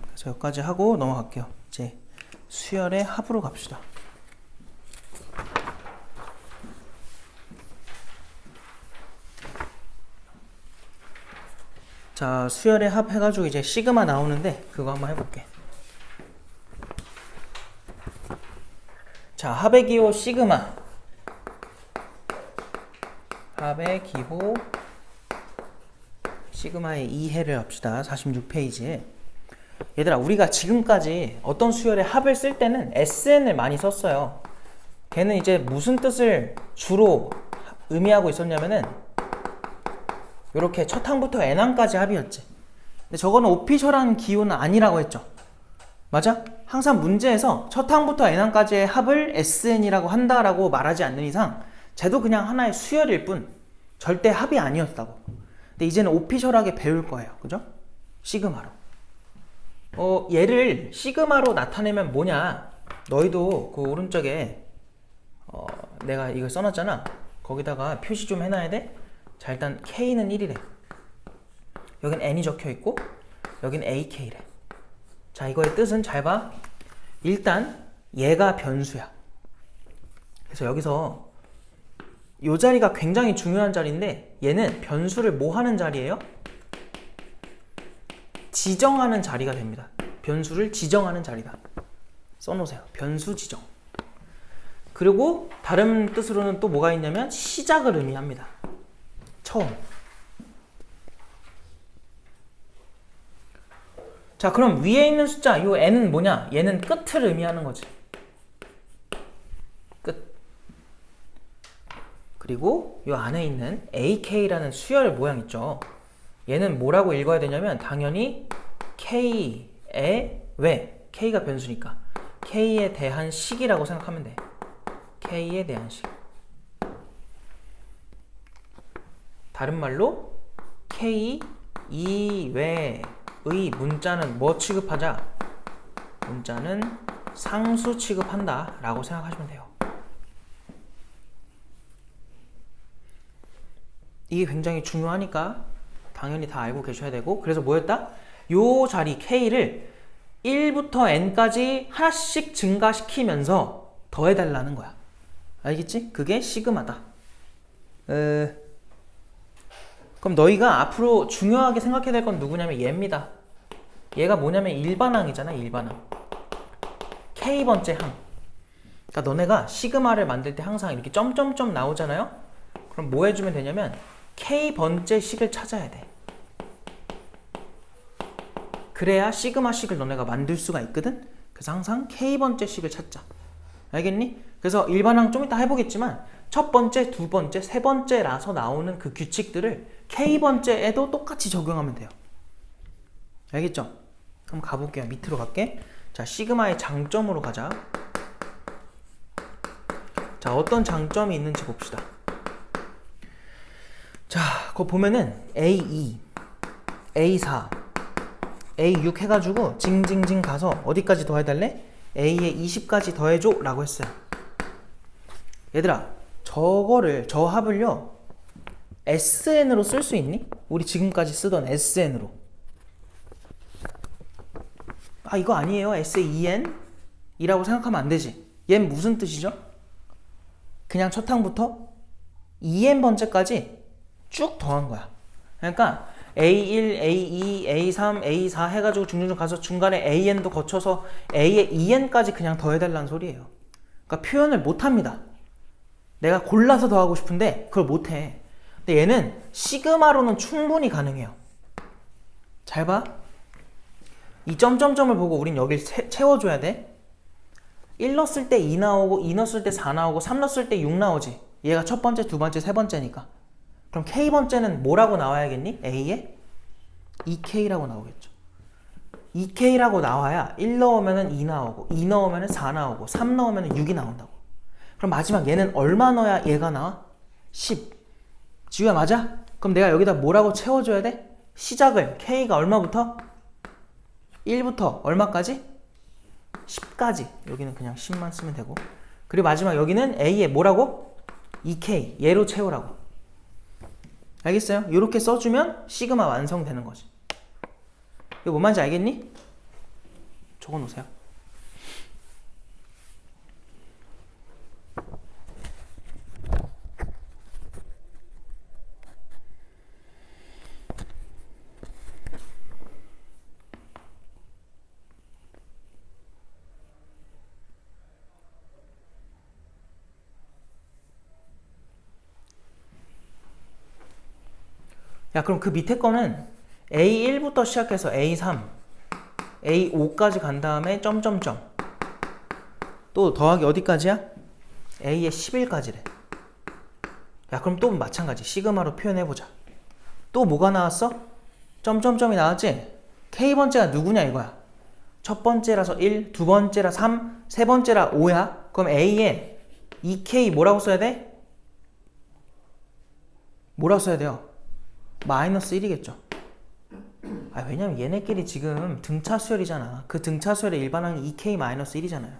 그래서 여기까지 하고 넘어갈게요. 이제 수열의 합으로 갑시다. 자, 수열의 합 해가지고 이제 시그마 나오는데 그거 한번 해볼게. 자, 합의 기호 시그마. 합의 기호 시그마의 2해를 합시다. 46페이지에. 얘들아, 우리가 지금까지 어떤 수열의 합을 쓸 때는 SN을 많이 썼어요. 걔는 이제 무슨 뜻을 주로 의미하고 있었냐면은 이렇게 첫 항부터 n항까지 합이었지. 근데 저거는 오피셜한 기호는 아니라고 했죠. 맞아? 항상 문제에서 첫 항부터 n항까지의 합을 SN이라고 한다라고 말하지 않는 이상 쟤도 그냥 하나의 수열일 뿐 절대 합이 아니었다고. 근데 이제는 오피셜하게 배울 거예요. 그죠? 시그마로. 얘를 시그마로 나타내면 뭐냐? 너희도 그 오른쪽에 내가 이걸 써놨잖아. 거기다가 표시 좀 해놔야 돼. 자, 일단 K는 1이래. 여긴 N이 적혀있고 여긴 AK래. 자, 이거의 뜻은 잘 봐. 일단 얘가 변수야. 그래서 여기서 이 자리가 굉장히 중요한 자리인데 얘는 변수를 뭐 하는 자리예요? 지정하는 자리가 됩니다. 변수를 지정하는 자리다. 써놓으세요. 변수 지정. 그리고 다른 뜻으로는 또 뭐가 있냐면 시작을 의미합니다. 처음. 자, 그럼 위에 있는 숫자 요 n은 뭐냐? 얘는 끝을 의미하는 거지. 끝. 그리고 요 안에 있는 AK라는 수열 모양 있죠. 얘는 뭐라고 읽어야 되냐면 당연히 K의 왜? K가 변수니까 K에 대한 식이라고 생각하면 돼. K에 대한 식. 다른 말로 K 이외의 문자는 뭐 취급하자? 문자는 상수 취급한다 라고 생각하시면 돼요. 이게 굉장히 중요하니까 당연히 다 알고 계셔야 되고, 그래서 뭐였다? 요 자리 K를 1부터 N까지 하나씩 증가시키면서 더해달라는 거야. 알겠지? 그게 시그마다. 그럼 너희가 앞으로 중요하게 생각해야 될 건 누구냐면 얘입니다. 얘가 뭐냐면 일반항이잖아. 일반항. K번째 항. 그러니까 너네가 시그마를 만들 때 항상 이렇게 점점점 나오잖아요. 그럼 뭐 해주면 되냐면 K번째 식을 찾아야 돼. 그래야 시그마 식을 너네가 만들 수가 있거든. 그래서 항상 K번째 식을 찾자. 알겠니? 그래서 일반항 좀 이따 해보겠지만 첫 번째, 두 번째, 세 번째라서 나오는 그 규칙들을 K번째에도 똑같이 적용하면 돼요. 알겠죠? 한번 가볼게요. 밑으로 갈게. 자, 시그마의 장점으로 가자. 자, 어떤 장점이 있는지 봅시다. 자, 그거 보면은 A2, A4, A6 해가지고 징징징 가서 어디까지 더해달래? A에 20까지 더해줘 라고 했어요. 얘들아, 저 합을요 SN으로 쓸 수 있니? 우리 지금까지 쓰던 SN으로. 아, 이거 아니에요. SEN? 이라고 생각하면 안 되지. 얘는 무슨 뜻이죠? 그냥 첫 항부터 EN 번째까지 쭉 더한 거야. 그러니까 A1, A2, A3, A4 해가지고 중중중 가서 중간에 AN도 거쳐서 A에 EN까지 그냥 더해달라는 소리예요. 그러니까 표현을 못합니다. 내가 골라서 더하고 싶은데 그걸 못해. 근데 얘는 시그마로는 충분히 가능해요. 잘 봐. 이 점점점을 보고 우린 여길 채워줘야 돼. 1 넣었을 때 2 나오고 2 넣었을 때 4 나오고 3 넣었을 때 6 나오지. 얘가 첫 번째, 두 번째, 세 번째니까. 그럼 K번째는 뭐라고 나와야겠니? A에? 2K라고 나오겠죠. 2K라고 나와야 1 넣으면 2 나오고 2 넣으면 4 나오고 3 넣으면 6이 나온다고. 그럼 마지막 얘는 얼마 넣어야 얘가 나와? 10. 지우야 맞아? 그럼 내가 여기다 뭐라고 채워줘야 돼? 시작을 K가 얼마부터? 1부터 얼마까지? 10까지. 여기는 그냥 10만 쓰면 되고. 그리고 마지막 여기는 A에 뭐라고? 2K. 얘로 채우라고. 알겠어요? 이렇게 써주면 시그마 완성되는 거지. 이거 뭔 말인지 알겠니? 적어 놓으세요. 야, 그럼 그 밑에 거는 A1부터 시작해서 A3, A5까지 간 다음에 점점점. 또 더하기 어디까지야? A에 11까지래. 야, 그럼 또 마찬가지. 시그마로 표현해보자. 또 뭐가 나왔어? 점점점이 나왔지? K번째가 누구냐 이거야. 첫 번째라서 1, 두 번째라 3, 세 번째라 5야. 그럼 A에 2K 뭐라고 써야 돼? 뭐라고 써야 돼요? 마이너스 1이겠죠. 아, 왜냐면 얘네끼리 지금 등차 수열이잖아. 그 등차 수열의 일반항이 2K 마이너스 1이잖아요.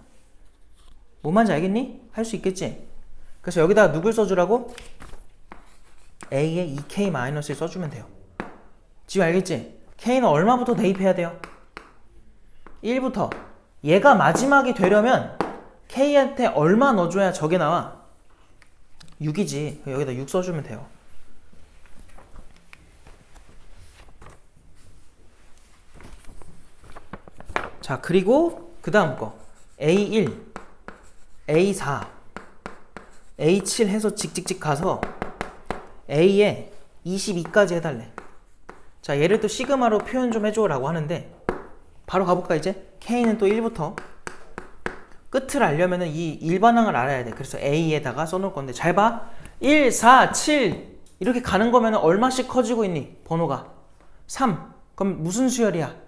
뭔 말인지 알겠니? 할 수 있겠지? 그래서 여기다가 누굴 써주라고? A에 2K 마이너스 1 써주면 돼요. 지금 알겠지? K는 얼마부터 대입해야 돼요? 1부터. 얘가 마지막이 되려면 K한테 얼마 넣어줘야 저게 나와? 6이지. 여기다 6 써주면 돼요. 자, 그리고 그 다음 거 A1, A4, A7 해서 직직직 가서 A에 22까지 해달래. 자, 얘를 또 시그마로 표현 좀 해줘 라고 하는데 바로 가볼까 이제? K는 또 1부터 끝을 알려면 이 일반항을 알아야 돼. 그래서 A에다가 써놓을 건데 잘 봐. 1, 4, 7 이렇게 가는 거면 얼마씩 커지고 있니? 번호가 3. 그럼 무슨 수열이야?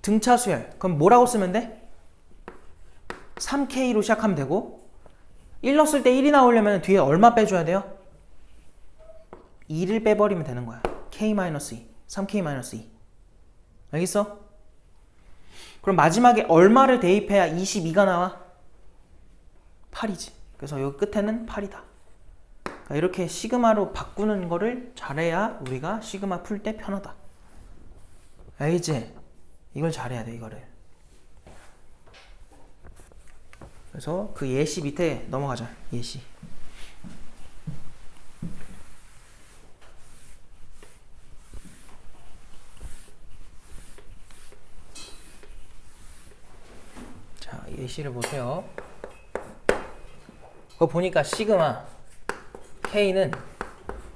등차 수열. 그럼 뭐라고 쓰면 돼? 3K로 시작하면 되고 1 넣었을 때 1이 나오려면 뒤에 얼마 빼줘야 돼요? 2를 빼버리면 되는 거야. K-2, 3K-2. 알겠어? 그럼 마지막에 얼마를 대입해야 22가 나와? 8이지. 그래서 여기 끝에는 8이다. 그러니까 이렇게 시그마로 바꾸는 거를 잘해야 우리가 시그마 풀 때 편하다. 알겠지? 이걸 잘해야 돼, 이거를. 그래서 그 예시 밑에 넘어가자. 예시. 자, 예시를 보세요. 그거 보니까 시그마 K는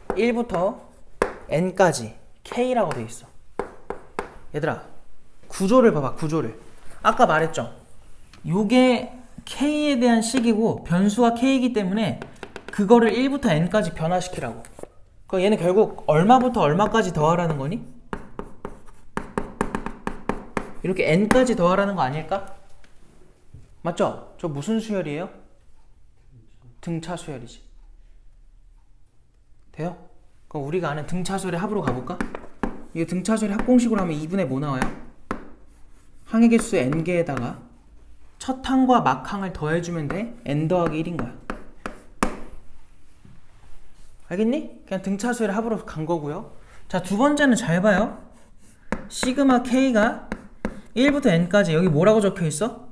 1부터 N까지 K라고 돼 있어. 얘들아, 구조를 봐봐, 구조를. 아까 말했죠? 요게 K에 대한 식이고 변수가 K이기 때문에 그거를 1부터 N까지 변화시키라고. 그럼 얘는 결국 얼마부터 얼마까지 더하라는 거니? 이렇게 N까지 더하라는 거 아닐까? 맞죠? 저 무슨 수열이에요? 등차 수열이지. 돼요? 그럼 우리가 아는 등차 수열의 합으로 가볼까? 이게 등차 수열의 합공식으로 하면 2분의 뭐 나와요? 항의 개수 n개에다가 첫 항과 막 항을 더해주면 돼. n 더하기 1인 거야. 알겠니? 그냥 등차 수열의 합으로 간 거고요. 자, 두 번째는 잘 봐요. 시그마 k가 1부터 n까지 여기 뭐라고 적혀 있어?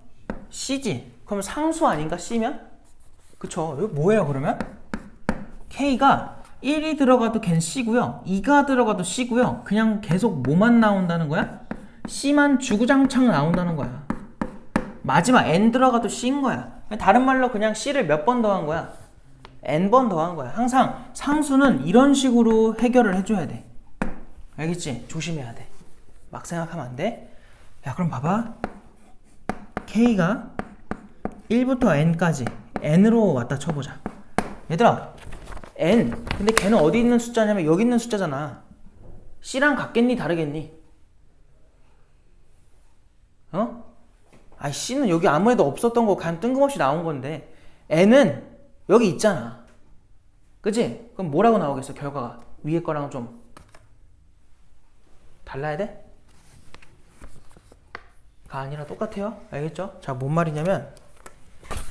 c지. 그럼 상수 아닌가? c면? 그쵸. 여기 뭐예요 그러면? k가 1이 들어가도 걘 c고요. 2가 들어가도 c고요. 그냥 계속 뭐만 나온다는 거야? c만 주구장창 나온다는 거야. 마지막 n 들어가도 c인 거야. 다른 말로 그냥 c를 몇 번 더한 거야? n번 더한 거야. 항상 상수는 이런 식으로 해결을 해줘야 돼. 알겠지? 조심해야 돼. 막 생각하면 안 돼. 야, 그럼 봐봐. k가 1부터 n까지 n으로 왔다 쳐보자. 얘들아, n. 근데 걔는 어디 있는 숫자냐면 여기 있는 숫자잖아. c랑 같겠니? 다르겠니? 어? 아이, c는 여기 아무래도 없었던 거 그냥 뜬금없이 나온 건데 n은 여기 있잖아. 그치? 그럼 뭐라고 나오겠어, 결과가? 위에 거랑 좀 달라야 돼? 가 아니라 똑같아요. 알겠죠? 자, 뭔 말이냐면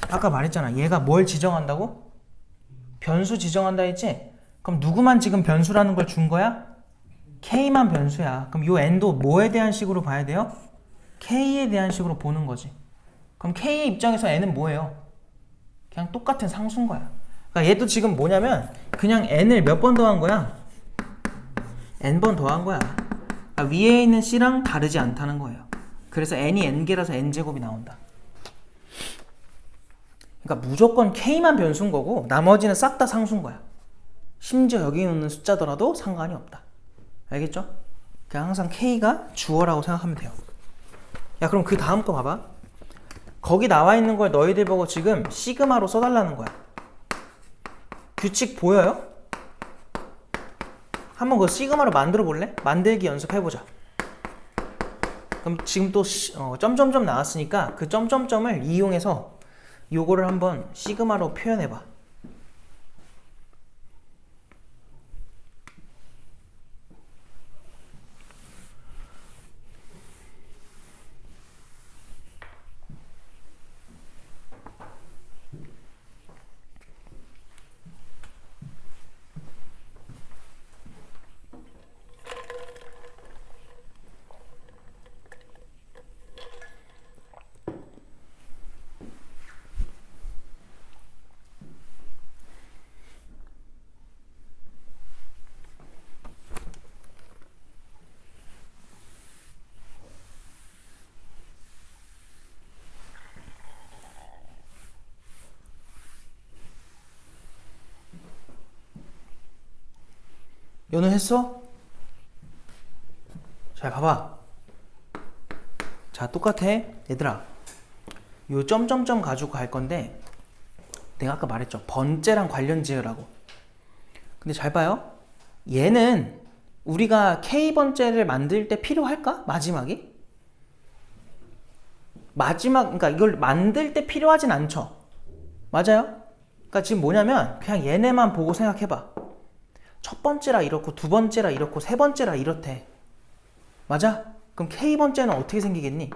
아까 말했잖아. 얘가 뭘 지정한다고? 변수 지정한다 했지? 그럼 누구만 지금 변수라는 걸 준 거야? K만 변수야. 그럼 요 N도 뭐에 대한 식으로 봐야 돼요? K에 대한 식으로 보는 거지. 그럼 K의 입장에서 N은 뭐예요? 그냥 똑같은 상수인 거야. 그러니까 얘도 지금 뭐냐면 그냥 N을 몇 번 더한 거야? N번 더한 거야. 그러니까 위에 있는 C랑 다르지 않다는 거예요. 그래서 N이 N개라서 N제곱이 나온다. 그러니까 무조건 K만 변수인 거고 나머지는 싹 다 상수인 거야. 심지어 여기 있는 숫자더라도 상관이 없다. 알겠죠? 그냥 항상 K가 주어라고 생각하면 돼요. 야, 그럼 그 다음 거 봐봐. 거기 나와 있는 걸 너희들 보고 지금 시그마로 써달라는 거야. 규칙 보여요? 한번 그 시그마로 만들어 볼래? 만들기 연습해보자. 그럼 지금 또 점점점 나왔으니까 그 점점점을 이용해서 요거를 한번 시그마로 표현해봐. 연우했어? 잘 봐봐. 자, 똑같아. 얘들아, 요 점점점 가지고 갈 건데 내가 아까 말했죠. 번째랑 관련 지으라고. 근데 잘 봐요. 얘는 우리가 K번째를 만들 때 필요할까? 마지막이? 그러니까 이걸 만들 때 필요하진 않죠. 맞아요? 그러니까 지금 뭐냐면 그냥 얘네만 보고 생각해봐. 첫 번째라 이렇고 두 번째라 이렇고 세 번째라 이렇대. 맞아? 그럼 K번째는 어떻게 생기겠니?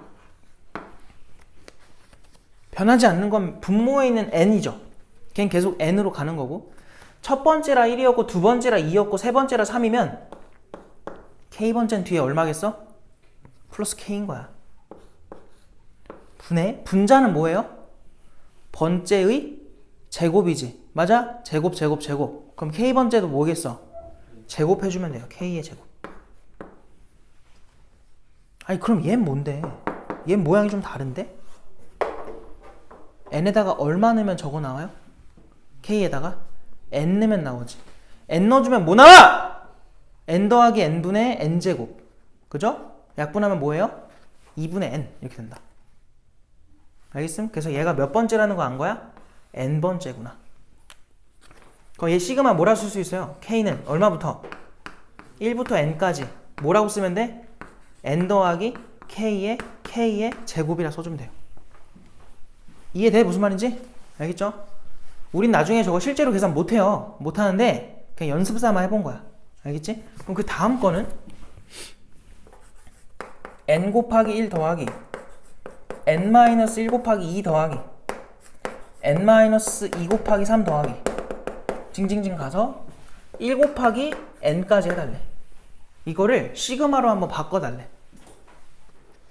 변하지 않는 건 분모에 있는 N이죠. 걔는 계속 N으로 가는 거고. 첫 번째라 1이었고 두 번째라 2였고 세 번째라 3이면 K번째는 뒤에 얼마겠어? 플러스 K인 거야. 분자는 뭐예요? 번째의 제곱이지. 맞아? 제곱. 그럼 K번째도 뭐겠어? 제곱해주면 돼요. K의 제곱. 아니 그럼 얘는 뭔데? 얘 모양이 좀 다른데? n에다가 얼마 넣으면 저거 나와요? K에다가 n 넣으면 나오지. n 넣어주면 뭐 나와? n 더하기 n분의 n제곱. 그죠? 약분하면 뭐예요? 2분의 n 이렇게 된다. 알겠음? 그래서 얘가 몇 번째라는 거 안 거야? n번째구나. 그럼 얘 시그마 뭐라 쓸 수 있어요? K는 얼마부터? 1부터 n까지 뭐라고 쓰면 돼? n 더하기 K의 제곱이라 써주면 돼요. 이해돼? 무슨 말인지? 알겠죠? 우린 나중에 저거 실제로 계산 못해요. 못하는데 그냥 연습 삼아 해본 거야. 알겠지? 그럼 그 다음 거는 n 곱하기 1 더하기 n-1 곱하기 2 더하기 n-2 곱하기 3 더하기 징징징 가서 1 곱하기 n까지 해달래. 이거를 시그마로 한번 바꿔달래.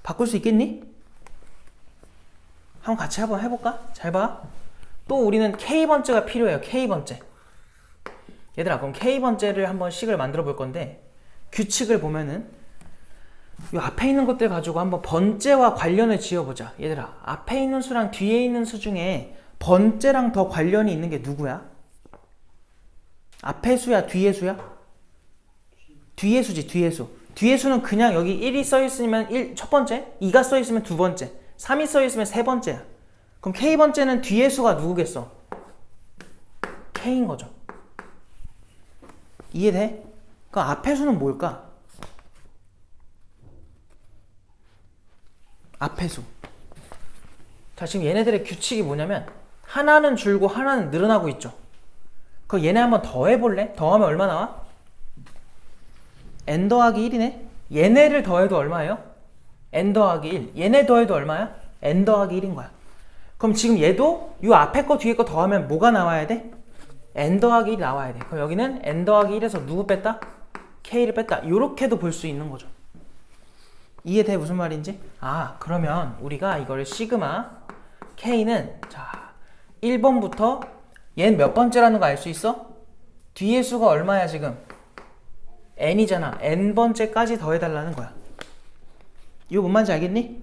바꿀 수 있겠니? 한번 같이 한번 해볼까? 잘 봐. 또 우리는 K번째가 필요해요. K번째. 얘들아 그럼 K번째를 한번 식을 만들어 볼 건데 규칙을 보면은 이 앞에 있는 것들 가지고 한번 번째와 관련을 지어보자. 얘들아 앞에 있는 수랑 뒤에 있는 수 중에 번째랑 더 관련이 있는 게 누구야? 앞에 수야 뒤에 수야? 뒤에 수지. 뒤에 수. 뒤에 수는 그냥 여기 1이 써있으면 첫 번째, 2가 써있으면 두 번째, 3이 써있으면 세 번째야. 그럼 K번째는 뒤에 수가 누구겠어? K인 거죠. 이해돼? 그럼 앞에 수는 뭘까? 앞에 수. 자, 지금 얘네들의 규칙이 뭐냐면 하나는 줄고 하나는 늘어나고 있죠. 그럼 얘네 한번 더해볼래? 더하면 얼마 나와? n 더하기 1이네? 얘네를 더해도 얼마예요? n 더하기 1. 얘네 더해도 얼마야? n 더하기 1인 거야. 그럼 지금 얘도 이 앞에 거 뒤에 거 더하면 뭐가 나와야 돼? n 더하기 1이 나와야 돼. 그럼 여기는 n 더하기 1에서 누구 뺐다? k를 뺐다. 이렇게도 볼 수 있는 거죠. 이해돼? 무슨 말인지? 아, 그러면 우리가 이걸 시그마 k는 자 1번부터 얘는 몇 번째라는 거 알 수 있어? 뒤에 수가 얼마야 지금? n이잖아. n번째까지 더해달라는 거야. 이거 뭔 말인지 알겠니?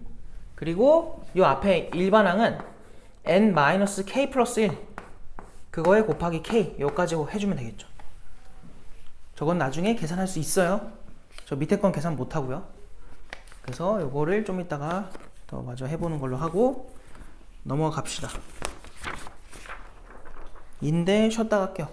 그리고 이 앞에 일반항은 n-k 플러스 1 그거에 곱하기 k 요까지 해주면 되겠죠. 저건 나중에 계산할 수 있어요. 저 밑에 건 계산 못하고요. 그래서 요거를 좀 이따가 더 마저 해보는 걸로 하고 넘어가 갑시다. 인데 쉬었다 갈게요.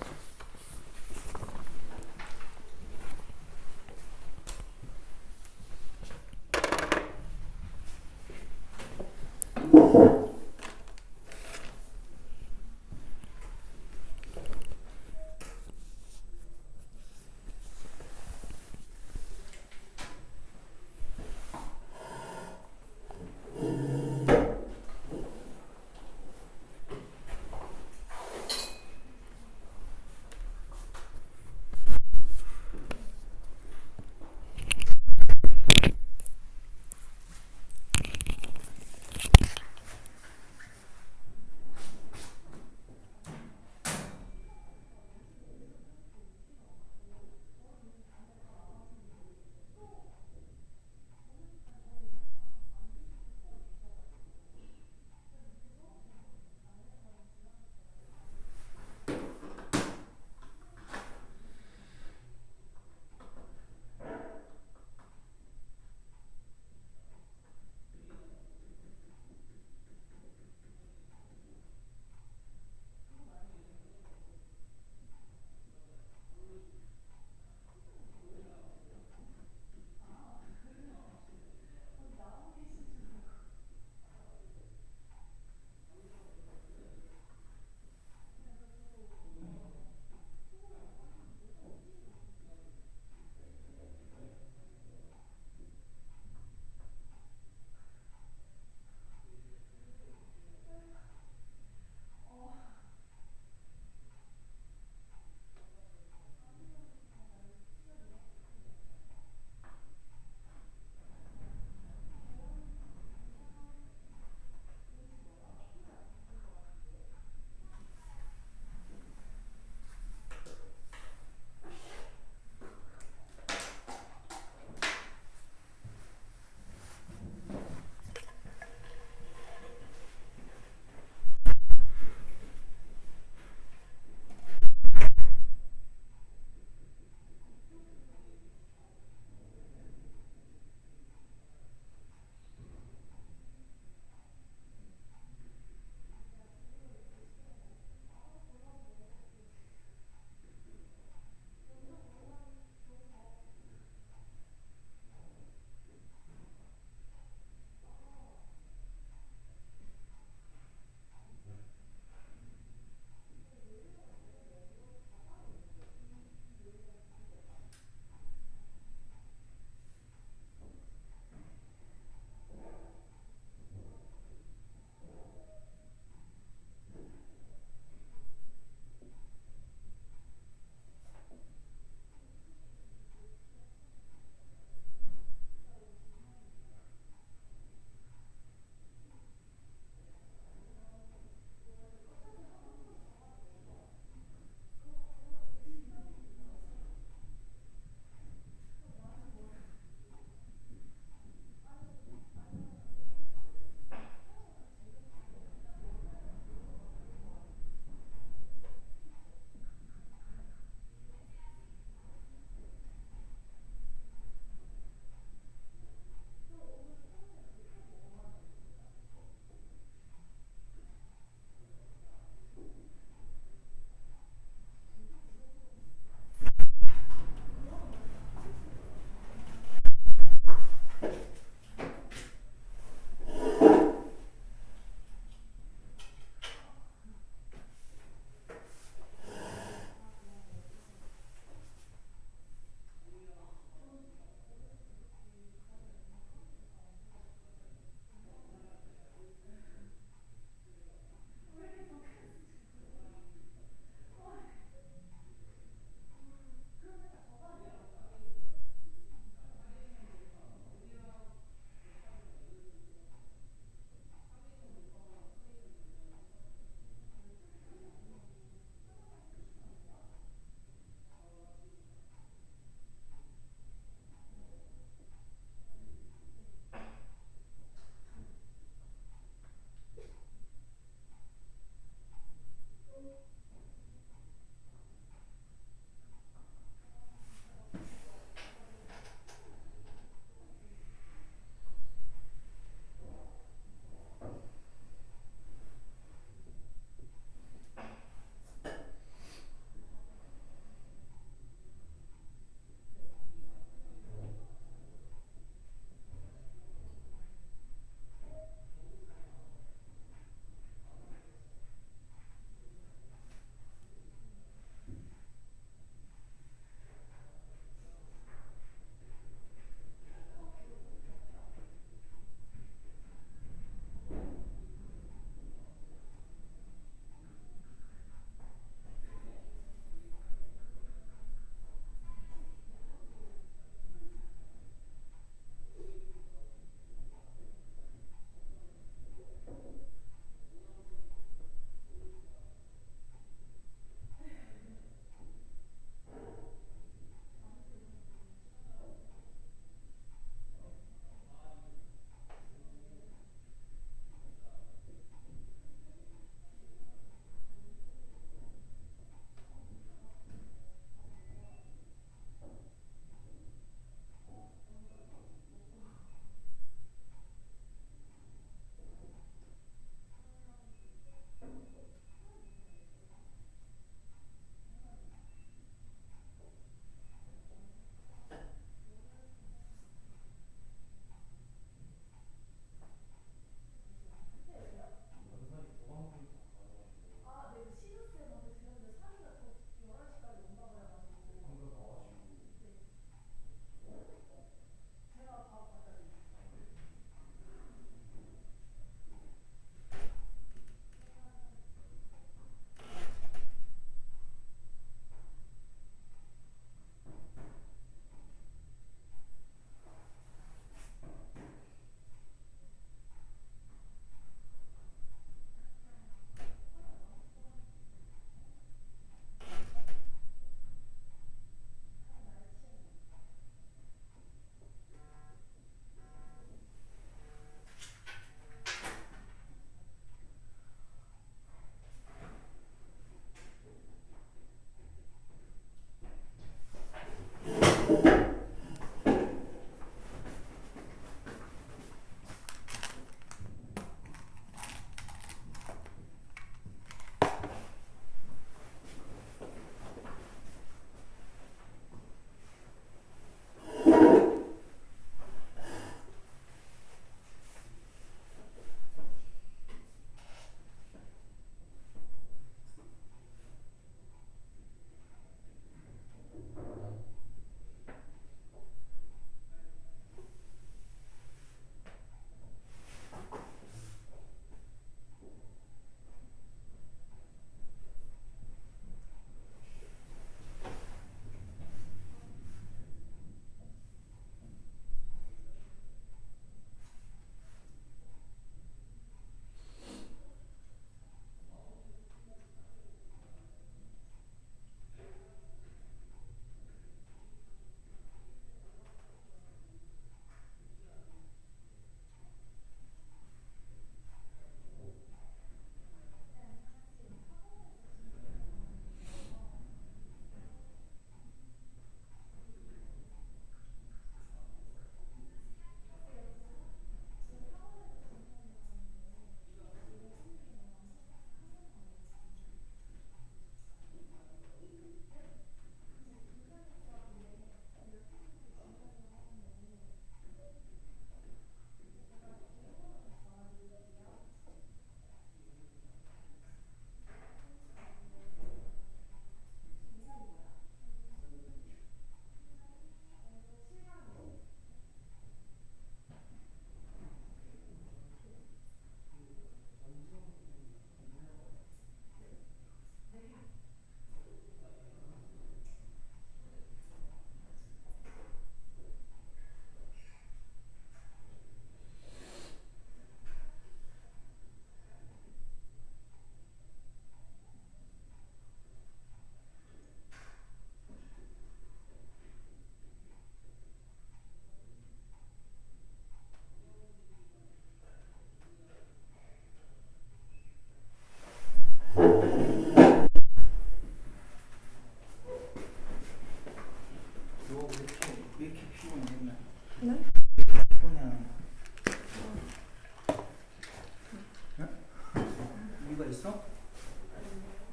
이유가 있어?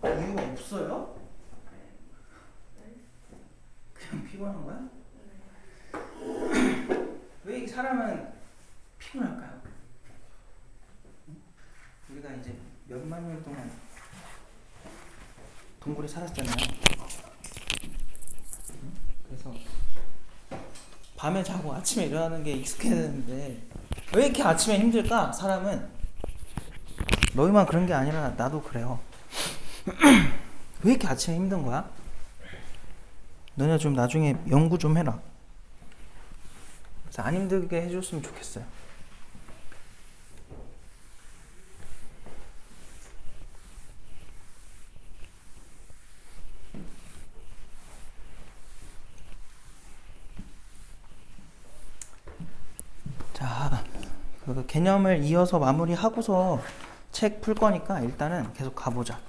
이유가 없어요? 그냥 피곤한 거야? 왜 이 사람은 피곤할까요? 우리가 이제 몇만 년 동안 동굴에 살았잖아요. 그래서 밤에 자고 아침에 일어나는 게 익숙해졌는데 왜 이렇게 아침에 힘들까? 사람은 너희만 그런 게 아니라 나도 그래요. 왜 이렇게 아침에 힘든 거야? 너네 좀 나중에 연구 좀 해라. 그래서 안 힘들게 해줬으면 좋겠어요. 자, 그 개념을 이어서 마무리하고서 책 풀 거니까 일단은 계속 가보자.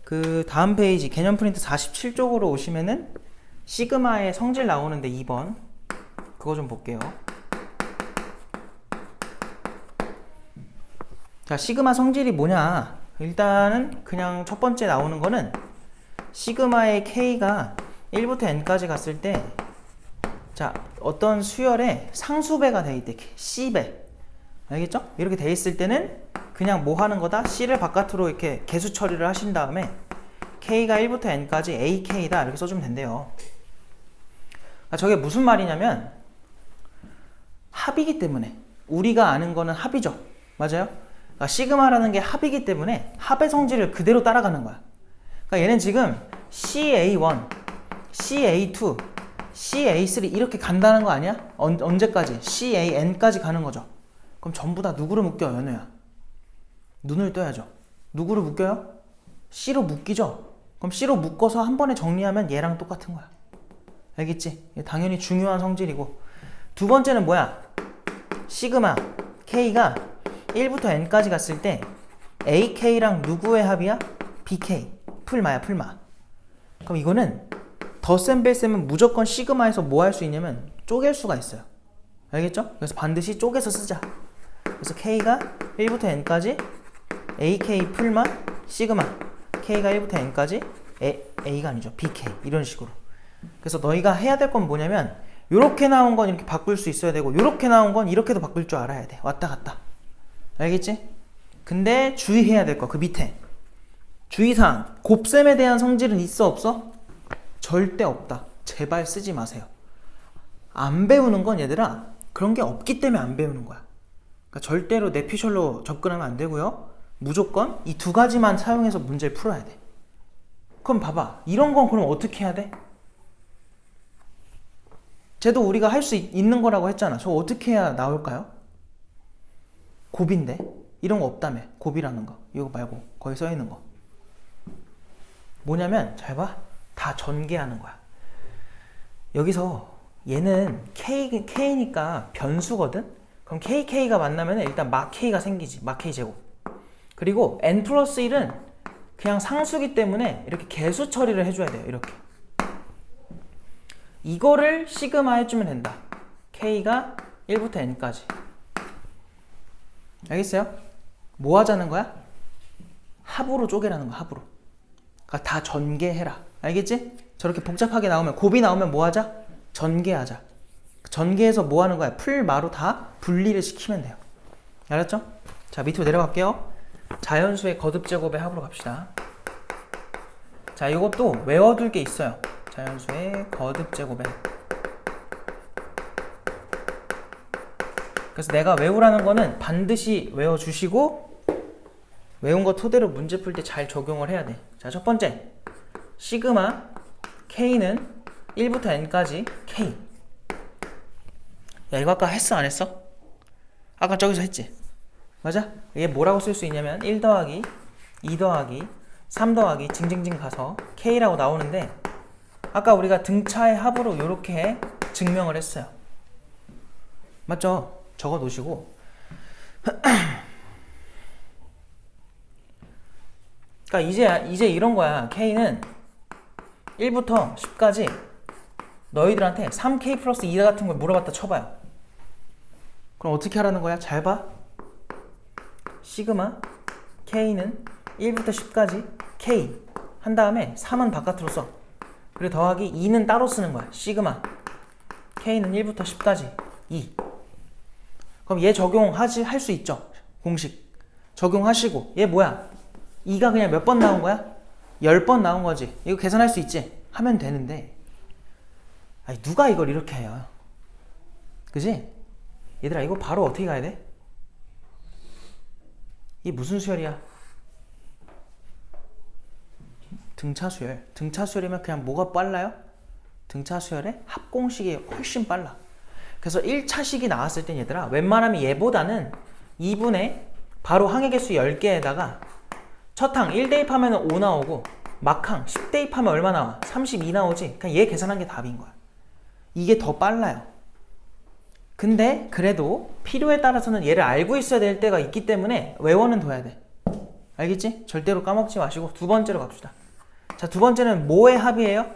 그 다음 페이지 개념 프린트 47쪽으로 오시면은 시그마의 성질 나오는데 2번 그거 좀 볼게요. 자, 시그마 성질이 뭐냐? 일단은 그냥 첫 번째 나오는 거는 시그마의 K가 1부터 N까지 갔을 때 자, 어떤 수열에 상수배가 돼 있대. C배. 알겠죠? 이렇게 돼 있을 때는 그냥 뭐 하는 거다? C를 바깥으로 이렇게 개수 처리를 하신 다음에 K가 1부터 N까지 AK다 이렇게 써주면 된대요. 저게 무슨 말이냐면 합이기 때문에 우리가 아는 거는 합이죠. 맞아요? 그러니까 시그마라는 게 합이기 때문에 합의 성질을 그대로 따라가는 거야. 그러니까 얘는 지금 CA1, CA2, CA3 이렇게 간다는 거 아니야? 언제까지? CAN까지 가는 거죠. 그럼 전부 다 누구로 묶여, 연우야? 눈을 떠야죠. 누구로 묶여요? C로 묶이죠? 그럼 C로 묶어서 한 번에 정리하면 얘랑 똑같은 거야. 알겠지? 당연히 중요한 성질이고. 두 번째는 뭐야? 시그마 K가 1부터 N까지 갔을 때 AK랑 누구의 합이야? BK. 풀마야, 풀마. 그럼 이거는 덧셈 뺄셈은 무조건 시그마에서 뭐 할 수 있냐면 쪼갤 수가 있어요. 알겠죠? 그래서 반드시 쪼개서 쓰자. 그래서 K가 1부터 N까지 AK 풀마 시그마 K가 1부터 N까지 A가 아니죠. BK 이런 식으로. 그래서 너희가 해야 될 건 뭐냐면 요렇게 나온 건 이렇게 바꿀 수 있어야 되고 요렇게 나온 건 이렇게도 바꿀 줄 알아야 돼. 왔다 갔다. 알겠지? 근데 주의해야 될 거 그 밑에 주의사항 곱셈에 대한 성질은 있어 없어? 절대 없다. 제발 쓰지 마세요. 안 배우는 건 얘들아 그런 게 없기 때문에 안 배우는 거야. 그러니까 절대로 내피셜로 접근하면 안 되고요. 무조건 이 두 가지만 사용해서 문제를 풀어야 돼. 그럼 봐봐. 이런 건 그럼 어떻게 해야 돼? 쟤도 우리가 할 수 있는 거라고 했잖아. 저 어떻게 해야 나올까요? 곱인데? 이런 거 없다며. 곱이라는 거. 이거 말고 거기 써 있는 거. 뭐냐면 잘 봐. 다 전개하는 거야. 여기서 얘는 K니까 변수거든? 그럼 KK가 만나면 일단 막 K가 생기지. 막 K제곱. 그리고 N 플러스 1은 그냥 상수기 때문에 이렇게 개수 처리를 해줘야 돼요. 이렇게. 이거를 시그마 해주면 된다. K가 1부터 N까지. 알겠어요? 뭐 하자는 거야? 합으로 쪼개라는 거야. 합으로. 그러니까 다 전개해라. 알겠지? 저렇게 복잡하게 나오면 곱이 나오면 뭐 하자? 전개하자. 전개해서 뭐 하는 거야? 풀마로 다 분리를 시키면 돼요. 알았죠? 자, 밑으로 내려갈게요. 자연수의 거듭 제곱의 합으로 갑시다. 자, 이것도 외워둘 게 있어요. 자연수의 거듭 제곱의 합. 그래서 내가 외우라는 거는 반드시 외워주시고 외운 거 토대로 문제 풀 때 잘 적용을 해야 돼. 자, 첫 번째 시그마 K는 1부터 N까지 K. 야, 이거 아까 했어 안 했어? 아까 저기서 했지? 맞아? 이게 뭐라고 쓸 수 있냐면 1 더하기 2 더하기 3 더하기 징징징 가서 K라고 나오는데 아까 우리가 등차의 합으로 이렇게 증명을 했어요. 맞죠? 적어 놓으시고 그러니까 이제 이런 거야. K는 1부터 10까지 너희들한테 3K 플러스 2 같은 걸 물어봤다 쳐봐요. 그럼 어떻게 하라는 거야? 잘 봐. 시그마 K는 1부터 10까지 K 한 다음에 3은 바깥으로 써. 그리고 더하기 2는 따로 쓰는 거야. 시그마 K는 1부터 10까지 2. 그럼 얘 할 수 있죠? 공식 적용하시고 얘 뭐야? 2가 그냥 몇 번 나온 거야? 10번 나온 거지. 이거 계산할 수 있지? 하면 되는데 아니 누가 이걸 이렇게 해요? 그지? 얘들아 이거 바로 어떻게 가야 돼? 이게 무슨 수열이야? 등차수열. 등차수열이면 그냥 뭐가 빨라요? 등차수열의 합공식이 훨씬 빨라. 그래서 1차식이 나왔을 땐 얘들아 웬만하면 얘보다는 2분의 바로 항해개수 10개에다가 첫 항 1 대입하면 5 나오고 막항 10 대입하면 얼마 나와? 32 나오지. 그냥 얘 계산한 게 답인 거야. 이게 더 빨라요. 근데 그래도 필요에 따라서는 얘를 알고 있어야 될 때가 있기 때문에 외워는 둬야 돼. 알겠지? 절대로 까먹지 마시고 두 번째로 갑시다. 자, 두 번째는 뭐의 합이에요?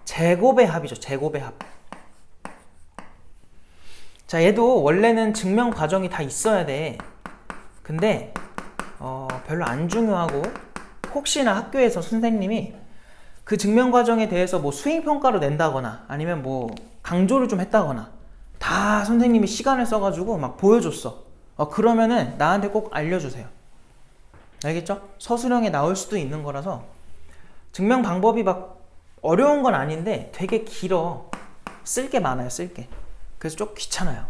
제곱의 합이죠. 제곱의 합. 자, 얘도 원래는 증명 과정이 다 있어야 돼. 근데 별로 안 중요하고 혹시나 학교에서 선생님이 그 증명 과정에 대해서 뭐 수행평가로 낸다거나 아니면 뭐 강조를 좀 했다거나 다 선생님이 시간을 써가지고 막 보여줬어. 그러면은 나한테 꼭 알려주세요. 알겠죠? 서술형에 나올 수도 있는 거라서 증명 방법이 막 어려운 건 아닌데 되게 길어. 쓸 게 많아요. 쓸 게. 그래서 좀 귀찮아요.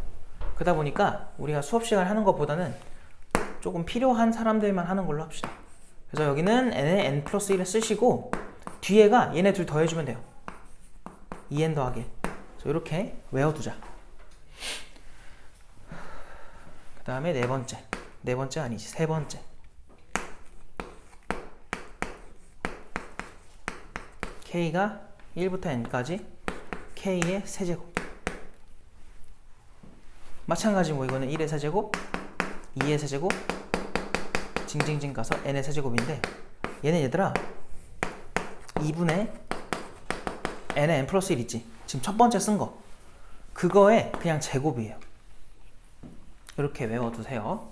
그러다 보니까 우리가 수업 시간 하는 것보다는 조금 필요한 사람들만 하는 걸로 합시다. 그래서 여기는 n에 n 플러스 1을 쓰시고 뒤에가 얘네 둘 더해주면 돼요. 2n 더하기 1. 그래서 이렇게 외워두자. 그 다음에 네 번째 아니지, 세 번째. k가 1부터 n까지 k의 세제곱. 마찬가지 뭐 이거는 1의 세제곱, 2의 세제곱, 징징징 가서 n의 세제곱인데 얘는 얘들아 2분의 n의 n 플러스 1 있지? 지금 첫 번째 쓴 거 그거에 그냥 제곱이에요. 이렇게 외워두세요.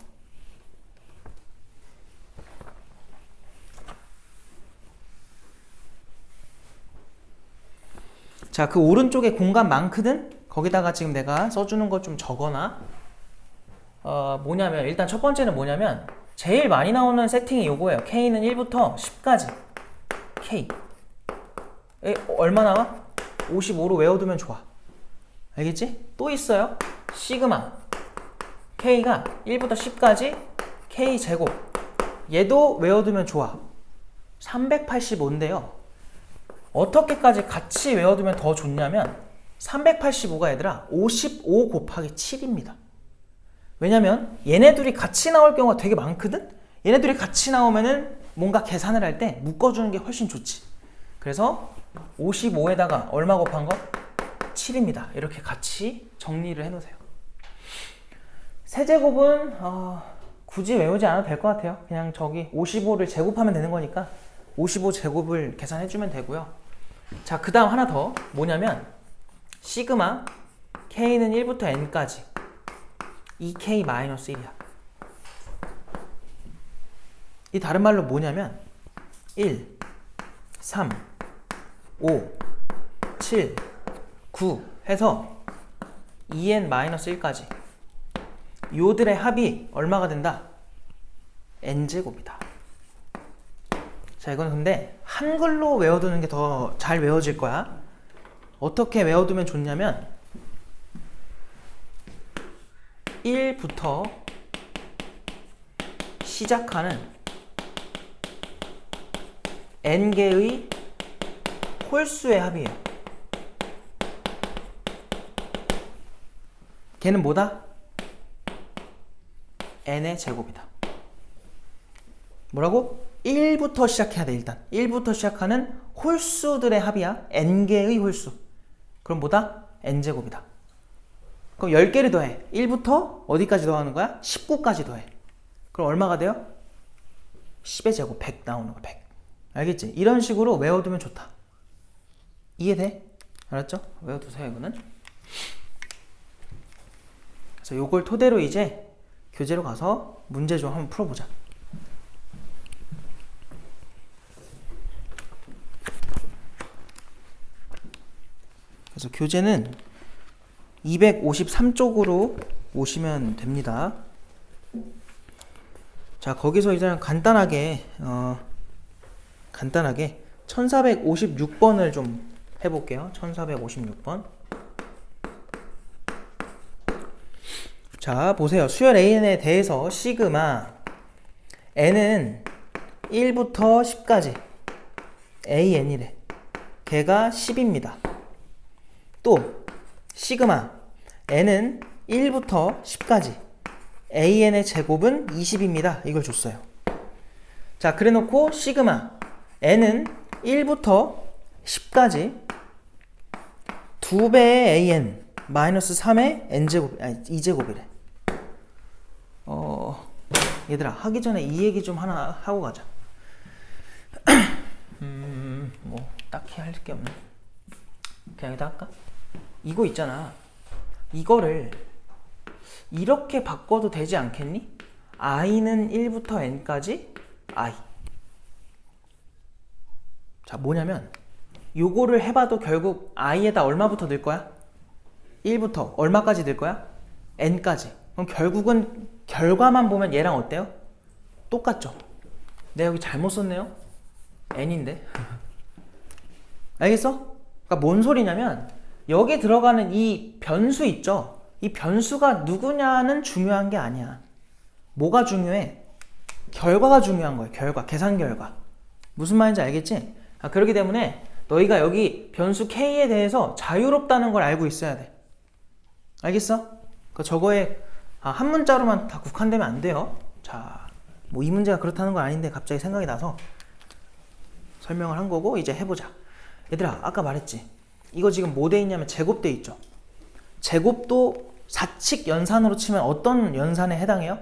자, 그 오른쪽에 공간 많거든? 거기다가 지금 내가 써주는 거 좀 적어놔. 뭐냐면 일단 첫 번째는 뭐냐면 제일 많이 나오는 세팅이 요거예요. K는 1부터 10까지 K 얼마 나와? 55로 외워두면 좋아. 알겠지? 또 있어요. 시그마 K가 1부터 10까지 K 제곱. 얘도 외워두면 좋아. 385인데요. 어떻게까지 같이 외워두면 더 좋냐면 385가 얘들아 55 곱하기 7입니다. 왜냐면 얘네들이 같이 나올 경우가 되게 많거든? 얘네들이 같이 나오면은 뭔가 계산을 할 때 묶어주는 게 훨씬 좋지. 그래서 55에다가 얼마 곱한 거? 7입니다. 이렇게 같이 정리를 해놓으세요. 세제곱은 굳이 외우지 않아도 될 것 같아요. 그냥 저기 55를 제곱하면 되는 거니까 55 제곱을 계산해주면 되고요. 자, 그 다음 하나 더 뭐냐면 시그마 K는 1부터 N까지 2K-1이야. 이 다른 말로 뭐냐면 1, 3, 5, 7, 9 해서 2N-1까지 요들의 합이 얼마가 된다? N제곱이다. 자, 이건 근데 한글로 외워두는 게 더 잘 외워질 거야. 어떻게 외워두면 좋냐면 1부터 시작하는 n개의 홀수의 합이에요. 걔는 뭐다? n의 제곱이다. 뭐라고? 1부터 시작해야 돼. 일단 1부터 시작하는 홀수들의 합이야. n개의 홀수. 그럼 뭐다? n제곱이다. 그럼 10개를 더해. 1부터 어디까지 더하는 거야? 19까지 더해. 그럼 얼마가 돼요? 10의 제곱 100 나오는 거. 100. 알겠지? 이런 식으로 외워두면 좋다. 이해돼? 알았죠? 외워두세요. 이거는. 그래서 요걸 토대로 이제 교재로 가서 문제 좀 한번 풀어보자. 그래서 교재는 253쪽으로 오시면 됩니다. 자, 거기서 이제 간단하게 1456번을 좀 해볼게요. 1456번. 자, 보세요. 수열 AN에 대해서 시그마 N은 1부터 10까지 AN이래. 걔가 10입니다. 또 시그마 N은 1부터 10까지 AN의 제곱은 20입니다. 이걸 줬어요. 자, 그래 놓고 시그마 N은 1부터 10까지 2배의 AN 마이너스 3의 N제곱, 아니 2제곱이래. 얘들아, 하기 전에 이 얘기 좀 하나 하고 가자. 뭐 딱히 할 게 없네. 그냥 여기다 할까? 이거 있잖아. 이거를 이렇게 바꿔도 되지 않겠니? i는 1부터 n까지 i. 자, 뭐냐면 요거를 해봐도 결국 i에다 얼마부터 넣을 거야? 1부터 얼마까지 넣을 거야? n까지. 그럼 결국은 결과만 보면 얘랑 어때요? 똑같죠? 내가 여기 잘못 썼네요? n인데. 알겠어? 그러니까 뭔 소리냐면 여기 들어가는 이 변수 있죠? 이 변수가 누구냐는 중요한 게 아니야. 뭐가 중요해? 결과가 중요한 거야. 결과, 계산 결과. 무슨 말인지 알겠지? 그렇기 때문에 너희가 여기 변수 k에 대해서 자유롭다는 걸 알고 있어야 돼. 알겠어? 저거에 한 문자로만 다 국한되면 안 돼요. 자, 뭐 이 문제가 그렇다는 건 아닌데 갑자기 생각이 나서 설명을 한 거고 이제 해보자. 얘들아, 아까 말했지? 이거 지금 뭐 돼 있냐면 제곱돼 있죠? 제곱도 4칙 연산으로 치면 어떤 연산에 해당해요?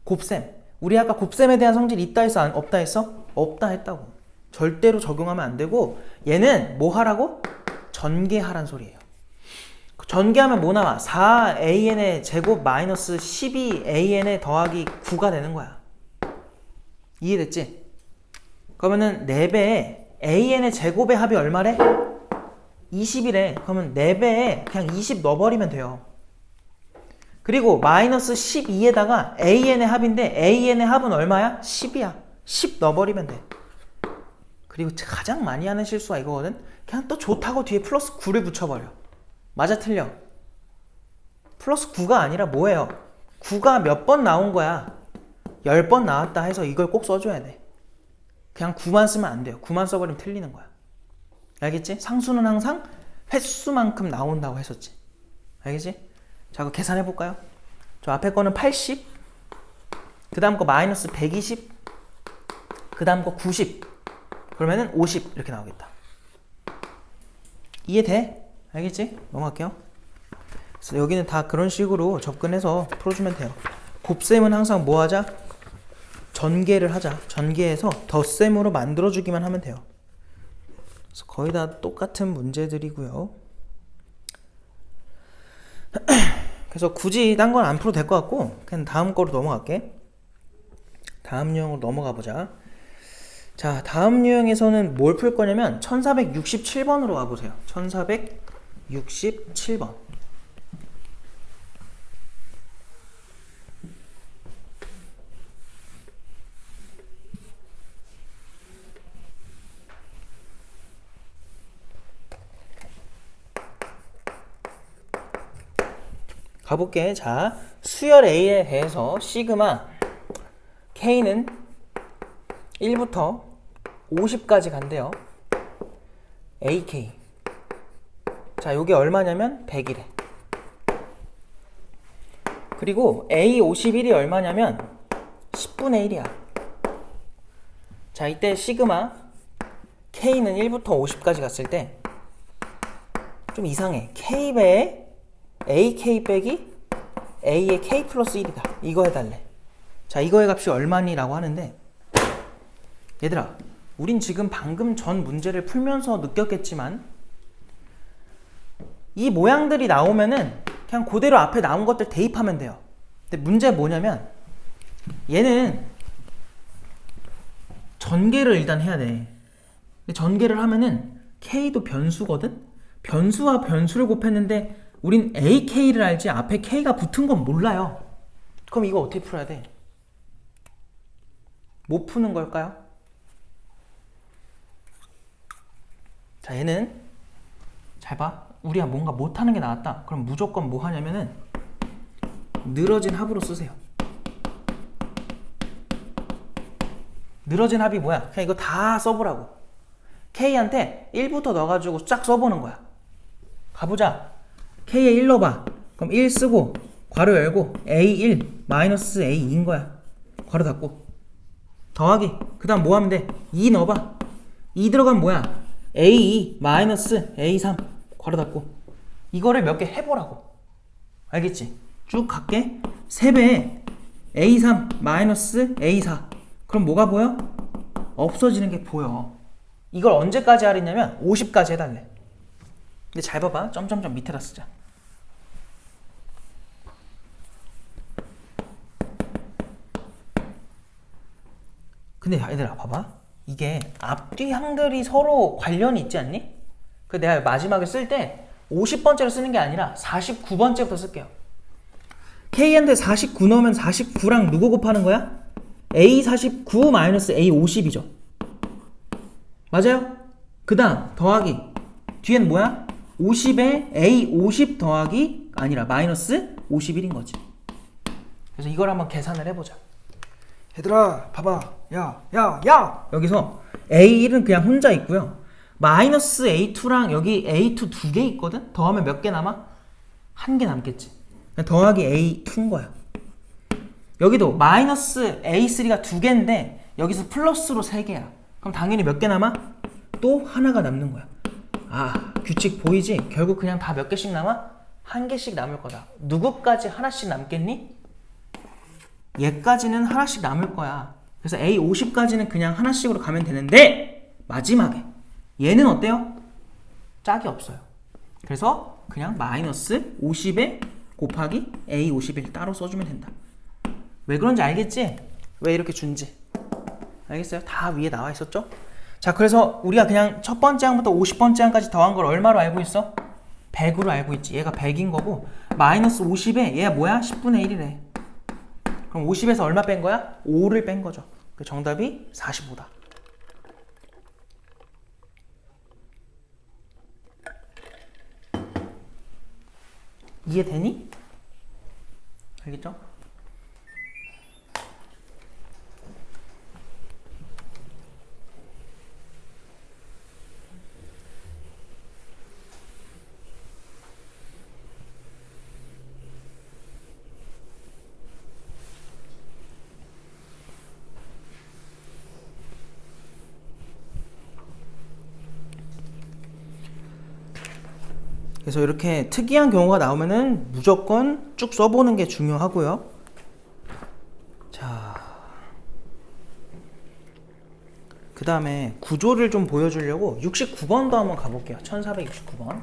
곱셈. 우리 아까 곱셈에 대한 성질이 있다 했어? 없다 했어? 없다 했다고. 절대로 적용하면 안 되고 얘는 뭐 하라고? 전개하란 소리예요. 전개하면 뭐 나와? 4an의 제곱 마이너스 12an의 더하기 9가 되는 거야. 이해됐지? 그러면은 4배에 an의 제곱의 합이 얼마래? 20이래. 그러면 4배에 그냥 20 넣어버리면 돼요. 그리고 마이너스 12에다가 an의 합인데 an의 합은 얼마야? 10이야. 10 넣어버리면 돼. 그리고 가장 많이 하는 실수가 이거거든. 그냥 또 좋다고 뒤에 플러스 9를 붙여버려. 맞아, 틀려? 플러스 9가 아니라 뭐예요? 9가 몇 번 나온 거야? 10번 나왔다 해서 이걸 꼭 써줘야 돼. 그냥 9만 쓰면 안 돼요. 9만 써버리면 틀리는 거야. 알겠지? 상수는 항상 횟수만큼 나온다고 했었지. 알겠지? 자, 그럼 계산해볼까요? 저 앞에 거는 80, 그 다음 거 마이너스 120, 그 다음 거 90, 그러면은 50 이렇게 나오겠다. 이해돼? 알겠지? 넘어갈게요. 그래서 여기는 다 그런 식으로 접근해서 풀어주면 돼요. 곱셈은 항상 뭐 하자? 전개를 하자. 전개해서 덧셈으로 만들어주기만 하면 돼요. 그래서 거의 다 똑같은 문제들이고요. 그래서 굳이 딴 건 안 풀어도 될 것 같고 그냥 다음 거로 넘어갈게. 다음 유형으로 넘어가 보자. 자, 다음 유형에서는 뭘 풀 거냐면 1467번으로 가보세요. 1467번. 가볼게. 자, 수열 A에 대해서 시그마 K는 1부터 50까지 간대요. AK. 자, 요게 얼마냐면 100이래. 그리고 A51이 얼마냐면 10분의 1이야. 자, 이때 시그마 K는 1부터 50까지 갔을 때 좀 이상해. K배에 AK 빼기 A의 K 플러스 1이다. 이거 해달래. 자, 이거의 값이 얼마니라고 하는데 얘들아, 우린 지금 방금 전 문제를 풀면서 느꼈겠지만 이 모양들이 나오면은 그냥 그대로 앞에 나온 것들 대입하면 돼요. 근데 문제가 뭐냐면 얘는 전개를 일단 해야 돼. 근데 전개를 하면은 K도 변수거든? 변수와 변수를 곱했는데 우린 ak를 알지 앞에 k가 붙은 건 몰라요. 그럼 이거 어떻게 풀어야 돼? 못 푸는 걸까요? 자, 얘는 잘 봐. 우리가 뭔가 못하는 게 나왔다. 그럼 무조건 뭐 하냐면은 늘어진 합으로 쓰세요. 늘어진 합이 뭐야? 그냥 이거 다 써보라고. K한테 1부터 넣어가지고 쫙 써보는 거야. 가보자. K에 1 넣어봐. 그럼 1 쓰고 괄호 열고 A1 마이너스 A2인 거야. 괄호 닫고 더하기. 그 다음 뭐 하면 돼? 2 넣어봐. 2 들어가면 뭐야? A2 마이너스 A3 괄호 닫고. 이거를 몇 개 해보라고. 알겠지? 쭉 갈게. 3배에 A3 마이너스 A4. 그럼 뭐가 보여? 없어지는 게 보여. 이걸 언제까지 하랬냐면 50까지 해달래. 근데 잘 봐봐. 점점점 밑에다 쓰자. 근데 얘들아 봐봐. 이게 앞뒤 항들이 서로 관련이 있지 않니? 그 내가 마지막에 쓸 때 50번째로 쓰는 게 아니라 49번째부터 쓸게요. K한테 49 넣으면 49랑 누구 곱하는 거야? A49 마이너스 A50이죠. 맞아요? 그 다음 더하기. 뒤에는 뭐야? 50에 A50 더하기 아니라 마이너스 51인 거지. 그래서 이걸 한번 계산을 해보자. 얘들아 봐봐. 야 여기서 A1은 그냥 혼자 있고요. 마이너스 A2랑 여기 A2 두 개 있거든? 더하면 몇 개 남아? 한 개 남겠지. 더하기 A2인 거야. 여기도 마이너스 A3가 두 개인데 여기서 플러스로 세 개야. 그럼 당연히 몇 개 남아? 또 하나가 남는 거야. 아, 규칙 보이지? 결국 그냥 다 몇 개씩 남아? 한 개씩 남을 거다. 누구까지 하나씩 남겠니? 얘까지는 하나씩 남을 거야. 그래서 A50까지는 그냥 하나씩으로 가면 되는데 마지막에 얘는 어때요? 짝이 없어요. 그래서 그냥 마이너스 50에 곱하기 A51 따로 써주면 된다. 왜 그런지 알겠지? 왜 이렇게 준지? 알겠어요? 다 위에 나와 있었죠? 자, 그래서 우리가 그냥 첫 번째 항부터 50번째 항까지 더한 걸 얼마로 알고 있어? 100으로 알고 있지. 얘가 100인 거고 마이너스 50에 얘가 뭐야? 10분의 1이래. 그럼 50에서 얼마 뺀 거야? 5를 뺀 거죠. 그 정답이 45다. 이해되니? 알겠죠? 그래서 이렇게 특이한 경우가 나오면은 무조건 쭉 써보는 게 중요하고요. 자, 그 다음에 구조를 좀 보여주려고 69번도 한번 가볼게요. 1469번.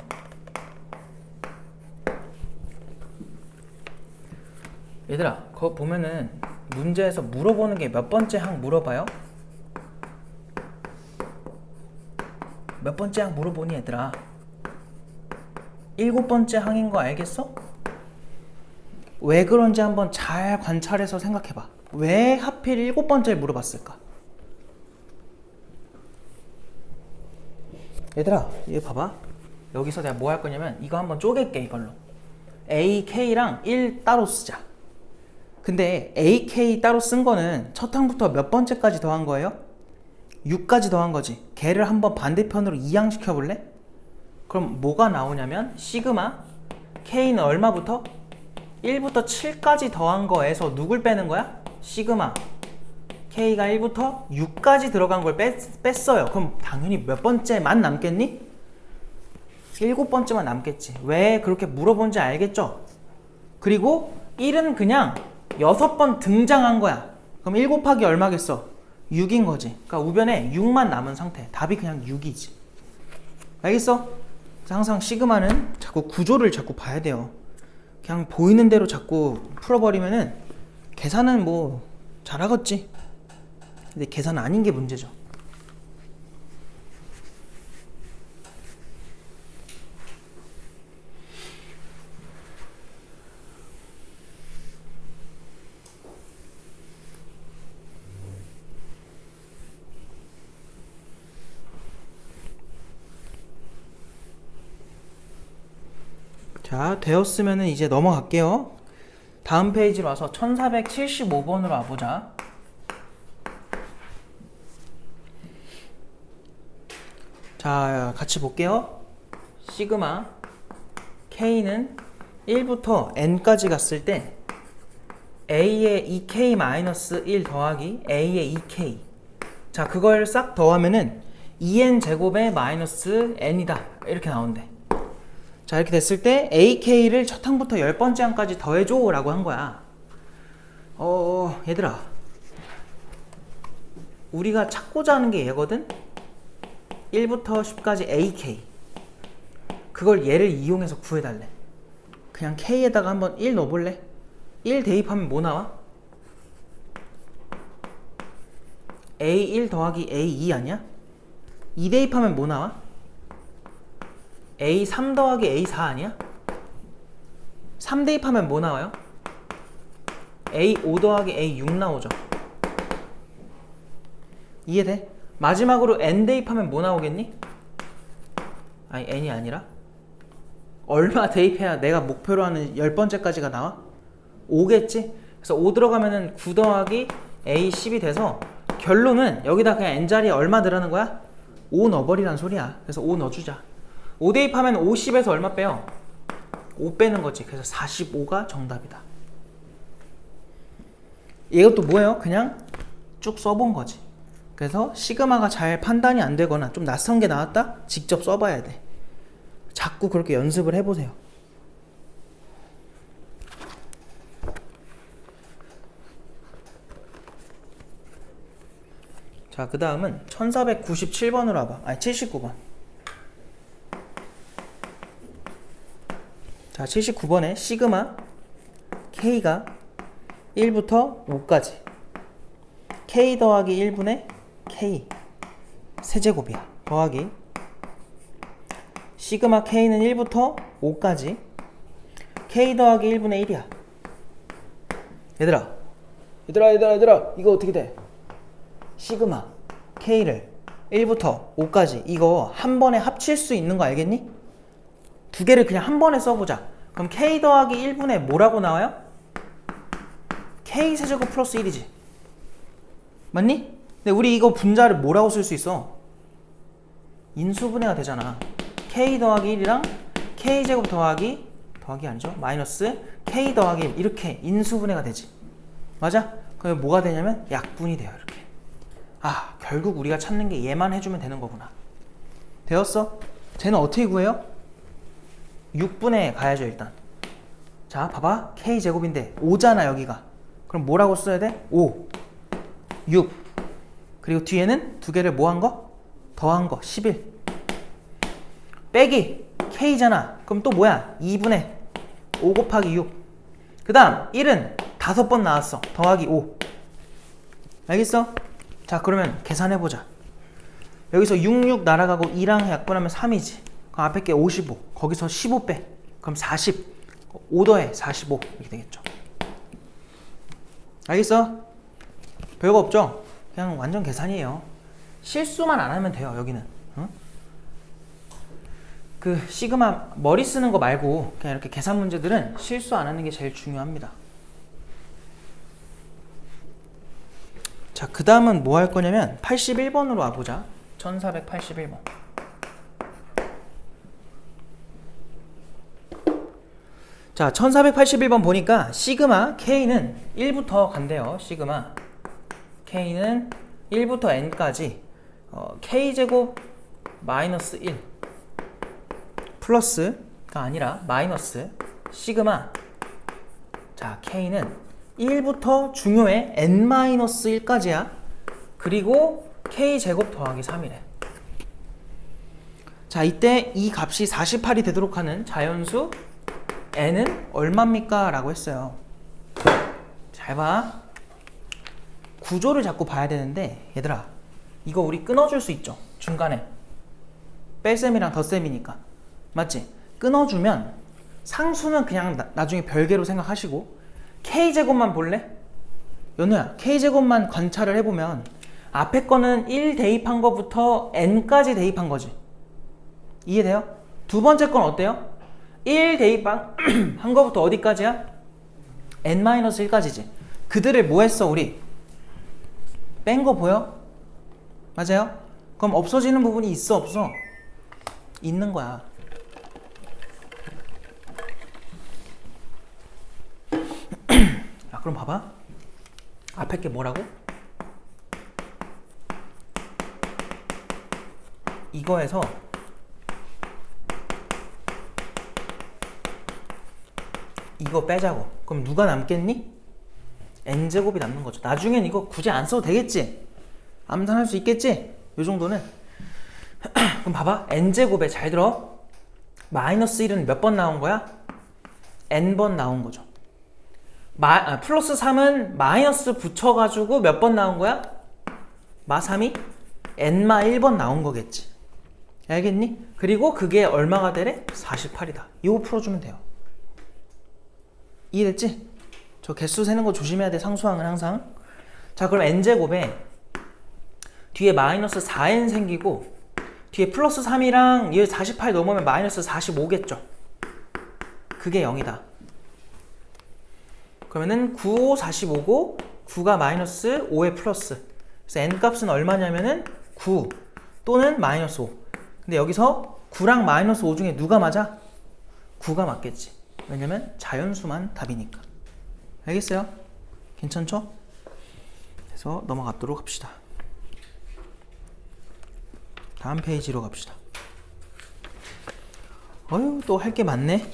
얘들아, 그거 보면은 문제에서 물어보는 게 몇 번째 항 물어봐요? 몇 번째 항 물어보니 얘들아? 7번째 항인 거 알겠어? 왜 그런지 한번 잘 관찰해서 생각해봐. 왜 하필 7번째를 물어봤을까? 얘들아, 얘 봐봐. 여기서 내가 뭐 할 거냐면 이거 한번 쪼갤게. 이걸로 A, K랑 1 따로 쓰자. 근데 A, K 따로 쓴 거는 첫 항부터 몇 번째까지 더한 거예요? 6까지 더한 거지. 걔를 한번 반대편으로 이항시켜 볼래? 그럼 뭐가 나오냐면 시그마 K는 얼마부터? 1부터 7까지 더한 거에서 누굴 빼는 거야? 시그마 K가 1부터 6까지 들어간 걸 뺐어요. 그럼 당연히 몇 번째만 남겠니? 7번째만 남겠지. 왜 그렇게 물어본지 알겠죠? 그리고 1은 그냥 6번 등장한 거야. 그럼 1 곱하기 얼마겠어? 6인 거지. 그러니까 우변에 6만 남은 상태. 답이 그냥 6이지. 알겠어? 항상 시그마는 자꾸 구조를 자꾸 봐야 돼요. 그냥 보이는 대로 자꾸 풀어버리면은 계산은 뭐 잘하겠지. 근데 계산 아닌 게 문제죠. 자, 되었으면 이제 넘어갈게요. 다음 페이지로 와서 1475번으로 와보자. 자, 같이 볼게요. 시그마 K는 1부터 N까지 갔을 때 A의 2K-1 더하기 A의 2K. 자, 그걸 싹 더하면은 2N 제곱의 마이너스 N이다. 이렇게 나온대. 자, 이렇게 됐을 때 AK를 첫 항부터 10번째 항까지 더해줘 라고 한 거야. 얘들아, 우리가 찾고자 하는 게 얘거든? 1부터 10까지 AK. 그걸 얘를 이용해서 구해달래. 그냥 K에다가 한번 1 넣어볼래? 1 대입하면 뭐 나와? A1 더하기 A2 아니야? 2 대입하면 뭐 나와? A3 더하기 A4 아니야? 3 대입하면 뭐 나와요? A5 더하기 A6 나오죠. 이해돼? 마지막으로 N 대입하면 뭐 나오겠니? 아니, N이 아니라 얼마 대입해야 내가 목표로 하는 10번째까지가 나와? 5겠지? 그래서 5 들어가면은 9 더하기 A10이 돼서 결론은 여기다 그냥 N자리에 얼마 넣으라는 거야? 5 넣어버리란 소리야. 그래서 5 넣어주자. 5 대입하면 50에서 얼마 빼요? 5 빼는 거지. 그래서 45가 정답이다. 이것도 뭐예요? 그냥 쭉 써본 거지. 그래서 시그마가 잘 판단이 안 되거나 좀 낯선 게 나왔다? 직접 써봐야 돼. 자꾸 그렇게 연습을 해보세요. 자, 그 다음은 1497번으로 와봐. 아니, 79번. 자, 79번에 시그마 K가 1부터 5까지 K 더하기 1분의 K 세제곱이야. 더하기 시그마 K는 1부터 5까지 K 더하기 1분의 1이야. 얘들아 이거 어떻게 돼? 시그마 K를 1부터 5까지 이거 한 번에 합칠 수 있는 거 알겠니? 두 개를 그냥 한 번에 써보자. 그럼 K 더하기 1분의 뭐라고 나와요? K 세제곱 플러스 1이지. 맞니? 근데 우리 이거 분자를 뭐라고 쓸 수 있어? 인수분해가 되잖아. K 더하기 1이랑 K 제곱 더하기 아니죠? 마이너스 K 더하기 1 이렇게 인수분해가 되지. 맞아? 그럼 뭐가 되냐면 약분이 돼요. 이렇게. 아, 결국 우리가 찾는 게 얘만 해주면 되는 거구나. 되었어? 쟤는 어떻게 구해요? 6분의 가야죠 일단. 자, 봐봐. K제곱인데 5잖아 여기가. 그럼 뭐라고 써야 돼? 5 6 그리고 뒤에는 두 개를 뭐 한 거? 더한 거 11 빼기 K잖아. 그럼 또 뭐야? 2분의 5 곱하기 6. 그 다음 1은 5번 나왔어. 더하기 5. 알겠어? 자, 그러면 계산해보자. 여기서 6 날아가고 2랑 약분하면 3이지. 그럼 앞에 게 55. 거기서 15 빼. 그럼 40. 5 더해 45. 이렇게 되겠죠. 알겠어? 별거 없죠? 그냥 완전 계산이에요. 실수만 안 하면 돼요, 여기는. 응? 그 시그마 머리 쓰는 거 말고 그냥 이렇게 계산 문제들은 실수 안 하는 게 제일 중요합니다. 자, 그 다음은 뭐 할 거냐면 81번으로 와보자. 1481번. 자, 1481번 보니까 시그마 K는 1부터 간대요. 시그마 K는 1부터 N까지 K제곱 마이너스 1 플러스가 아니라 마이너스 시그마. 자, K는 1부터 중요해 N-1까지야. 그리고 K제곱 더하기 3이래. 자, 이때 이 값이 48이 되도록 하는 자연수 N은 얼마입니까? 라고 했어요. 잘 봐. 구조를 자꾸 봐야 되는데 얘들아, 이거 우리 끊어줄 수 있죠? 중간에 뺄셈이랑 덧셈이니까. 맞지? 끊어주면 상수는 그냥 나중에 별개로 생각하시고 K제곱만 볼래? 연우야, K제곱만 관찰을 해보면 앞에 거는 1 대입한 거부터 N까지 대입한 거지. 이해돼요? 두 번째 건 어때요? 1 대입한 한 거부터 어디까지야? n-1까지지. 그들을 뭐 했어 우리? 뺀 거 보여? 맞아요? 그럼 없어지는 부분이 있어 없어? 있는 거야. 아, 그럼 봐봐. 앞에 게 뭐라고? 이거에서 이거 빼자고. 그럼 누가 남겠니? n제곱이 남는 거죠. 나중엔 이거 굳이 안 써도 되겠지? 암산할 수 있겠지? 요 정도는. 그럼 봐봐. n제곱에 잘 들어. 마이너스 1은 몇 번 나온 거야? n번 나온 거죠. 플러스 3은 마이너스 붙여가지고 몇 번 나온 거야? 마 3이 n마 1번 나온 거겠지. 알겠니? 그리고 그게 얼마가 되래? 48이다. 이거 풀어주면 돼요. 이해됐지? 저 개수 세는 거 조심해야 돼. 상수항은 항상. 자, 그럼 n제곱에 뒤에 마이너스 4n 생기고 뒤에 플러스 3이랑 얘 48 넘으면 마이너스 45겠죠. 그게 0이다. 그러면은 9, 5, 45고 9가 마이너스 5에 플러스. 그래서 n 값은 얼마냐면은 9 또는 마이너스 5. 근데 여기서 9랑 마이너스 5 중에 누가 맞아? 9가 맞겠지. 왜냐면 자연수만 답이니까. 알겠어요? 괜찮죠? 그래서 넘어가도록 합시다. 다음 페이지로 갑시다. 어휴, 또 할 게 많네.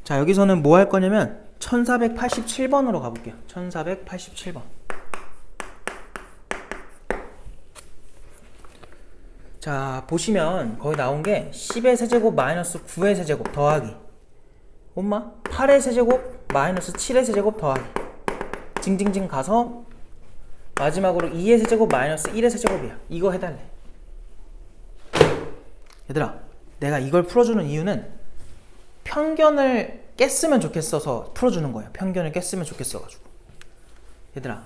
자, 여기서는 뭐 할 거냐면 1487번으로 가볼게요. 1487번. 자, 보시면 거기 나온 게 10의 세제곱 마이너스 9의 세제곱 더하기 엄마 8의 세제곱 마이너스 7의 세제곱 더하기 징징징 가서 마지막으로 2의 세제곱 마이너스 1의 세제곱이야. 이거 해달래. 얘들아, 내가 이걸 풀어주는 이유는 편견을 깼으면 좋겠어서 풀어주는 거예요. 편견을 깼으면 좋겠어가지고. 얘들아,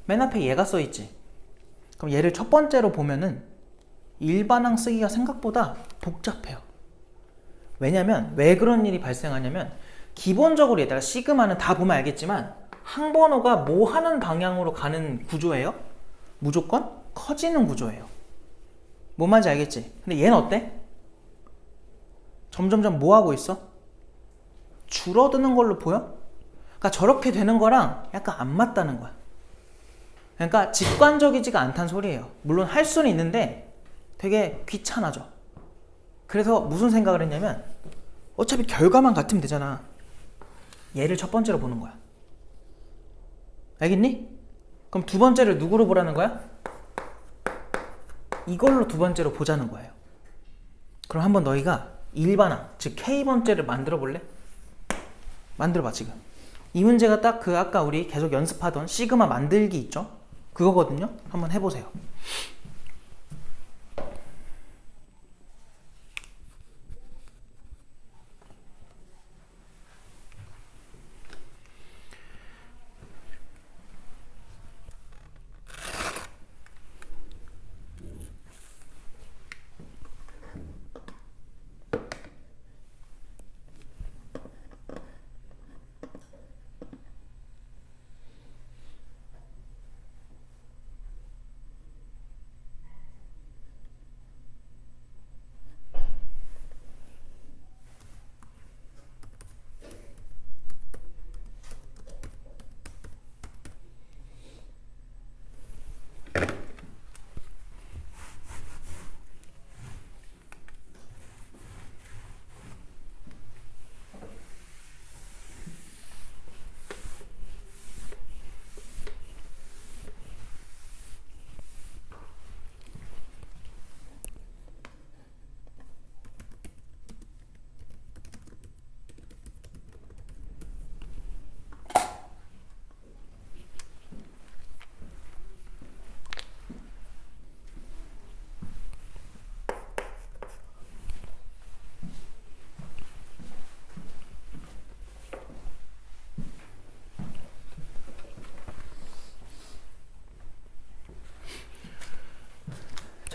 맨 앞에 얘가 써있지. 그럼 얘를 첫 번째로 보면은 일반항 쓰기가 생각보다 복잡해요. 왜냐면 왜 그런 일이 발생하냐면 기본적으로 얘들아 시그마는 다 보면 알겠지만 항번호가 뭐 하는 방향으로 가는 구조예요? 무조건 커지는 구조예요. 뭔 말인지 알겠지? 근데 얘는 어때? 점점점 뭐 하고 있어? 줄어드는 걸로 보여? 그러니까 저렇게 되는 거랑 약간 안 맞다는 거야. 그러니까 직관적이지가 않다는 소리예요. 물론 할 수는 있는데 되게 귀찮아져. 그래서 무슨 생각을 했냐면 어차피 결과만 같으면 되잖아. 얘를 첫 번째로 보는 거야. 알겠니? 그럼 두 번째를 누구로 보라는 거야? 이걸로 두 번째로 보자는 거예요. 그럼 한번 너희가 일반항, 즉 K번째를 만들어 볼래? 만들어봐 지금. 이 문제가 딱 그 아까 우리 계속 연습하던 시그마 만들기 있죠? 그거거든요. 한번 해보세요.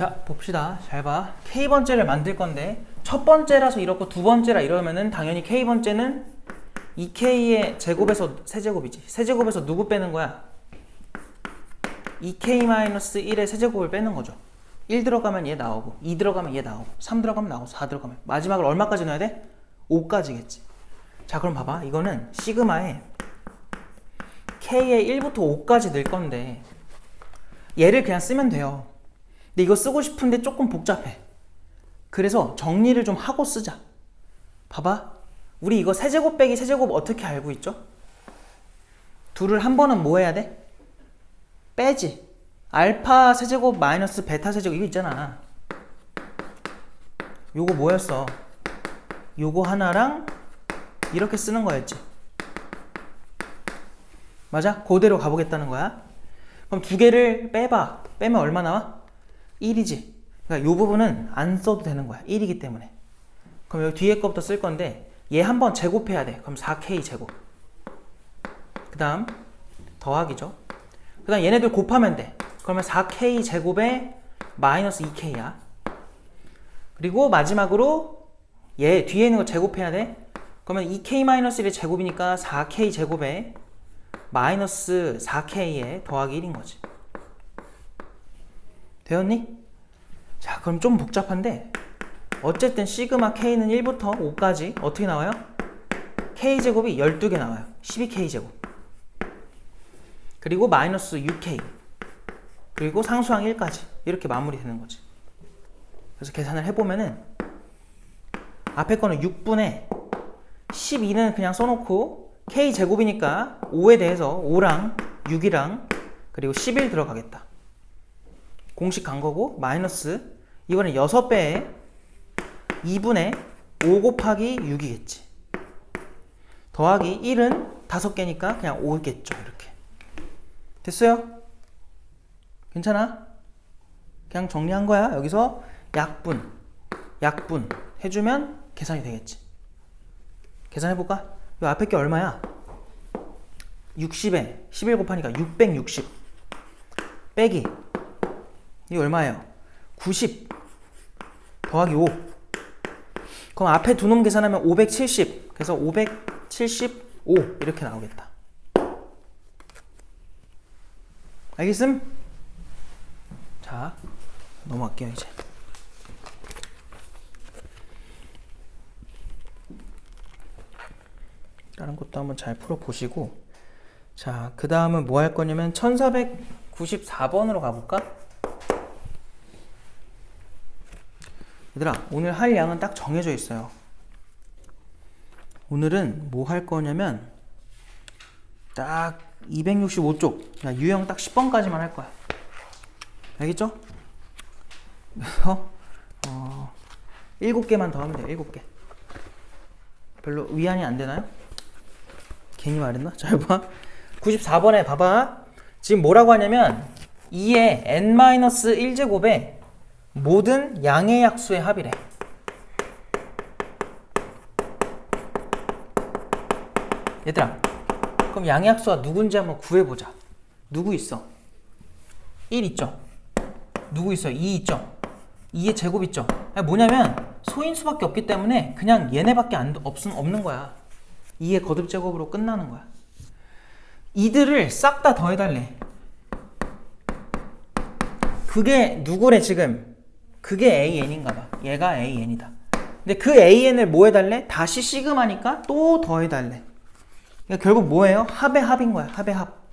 자, 봅시다. 잘 봐. K번째를 만들 건데 첫 번째라서 이렇고 두 번째라 이러면은 당연히 K번째는 2K의 제곱에서 세제곱이지. 세제곱에서 누구 빼는 거야? 2K-1의 세제곱을 빼는 거죠. 1 들어가면 얘 나오고 2 들어가면 얘 나오고 3 들어가면 나오고 4 들어가면 마지막으로 얼마까지 넣어야 돼? 5까지겠지. 자, 그럼 봐봐. 이거는 시그마에 K에 1부터 5까지 넣을 건데 얘를 그냥 쓰면 돼요. 근데 이거 쓰고 싶은데 조금 복잡해. 그래서 정리를 좀 하고 쓰자. 봐봐. 우리 이거 세제곱 빼기 세제곱 어떻게 알고 있죠? 둘을 한 번은 뭐 해야 돼? 빼지. 알파 세제곱 마이너스 베타 세제곱 이거 있잖아. 요거 뭐였어? 요거 하나랑 이렇게 쓰는 거였지. 맞아? 그대로 가보겠다는 거야. 그럼 두 개를 빼봐. 빼면 얼마 나와? 1이지. 그러니까 요 부분은 안 써도 되는 거야. 1이기 때문에. 그럼 여기 뒤에 거부터 쓸 건데 얘 한번 제곱해야 돼. 그럼 4K 제곱. 그 다음 더하기죠. 그 다음 얘네들 곱하면 돼. 그러면 4K 제곱에 마이너스 2K야. 그리고 마지막으로 얘 뒤에 있는 거 제곱해야 돼. 그러면 2K-1의 제곱이니까 4K 제곱에 마이너스 4K에 더하기 1인 거지. 되었니? 자, 그럼 좀 복잡한데 어쨌든 시그마 K는 1부터 5까지 어떻게 나와요? K제곱이 12개 나와요. 12K제곱. 그리고 마이너스 6K. 그리고 상수항 1까지. 이렇게 마무리되는 거지. 그래서 계산을 해보면은 앞에 거는 6분의 12는 그냥 써놓고 K제곱이니까 5에 대해서 5랑 6이랑 그리고 11 들어가겠다. 공식 간 거고 마이너스 이번에 6배에 2분의 5 곱하기 6이겠지. 더하기 1은 5개니까 그냥 5겠죠. 이렇게. 됐어요? 괜찮아? 그냥 정리한 거야. 여기서 약분 해주면 계산이 되겠지. 계산해볼까? 이 앞에 게 얼마야? 60에 11 곱하니까 660 빼기 이게 얼마예요? 90 더하기 5. 그럼 앞에 두 놈 계산하면 570. 그래서 575 이렇게 나오겠다. 알겠음? 자, 넘어갈게요 이제. 다른 것도 한번 잘 풀어보시고. 자, 그 다음은 뭐 할 거냐면 1494번으로 가볼까? 얘들아, 오늘 할 양은 딱 정해져 있어요. 오늘은 뭐 할 거냐면 딱 265쪽 유형 딱 10번까지만 할 거야. 알겠죠? 그래서 7개만 더 하면 돼요. 7개. 별로 위안이 안 되나요? 괜히 말했나? 잘 봐. 94번에 봐봐. 지금 뭐라고 하냐면 2의 n-1제곱에 모든 양의 약수의 합이래. 얘들아, 그럼 양의 약수가 누군지 한번 구해보자. 누구 있어? 1 있죠? 누구 있어? 2 있죠? 2의 제곱 있죠? 뭐냐면 소인수밖에 없기 때문에 그냥 얘네밖에 없는 거야. 2의 거듭 제곱으로 끝나는 거야. 이들을 싹 다 더해달래. 그게 누구래 지금? 그게 AN인가 봐. 얘가 AN이다. 근데 그 AN을 뭐 해달래? 다시 시그마니까 또 더해달래. 그러니까 결국 뭐예요? 합의 합인 거야. 합의 합.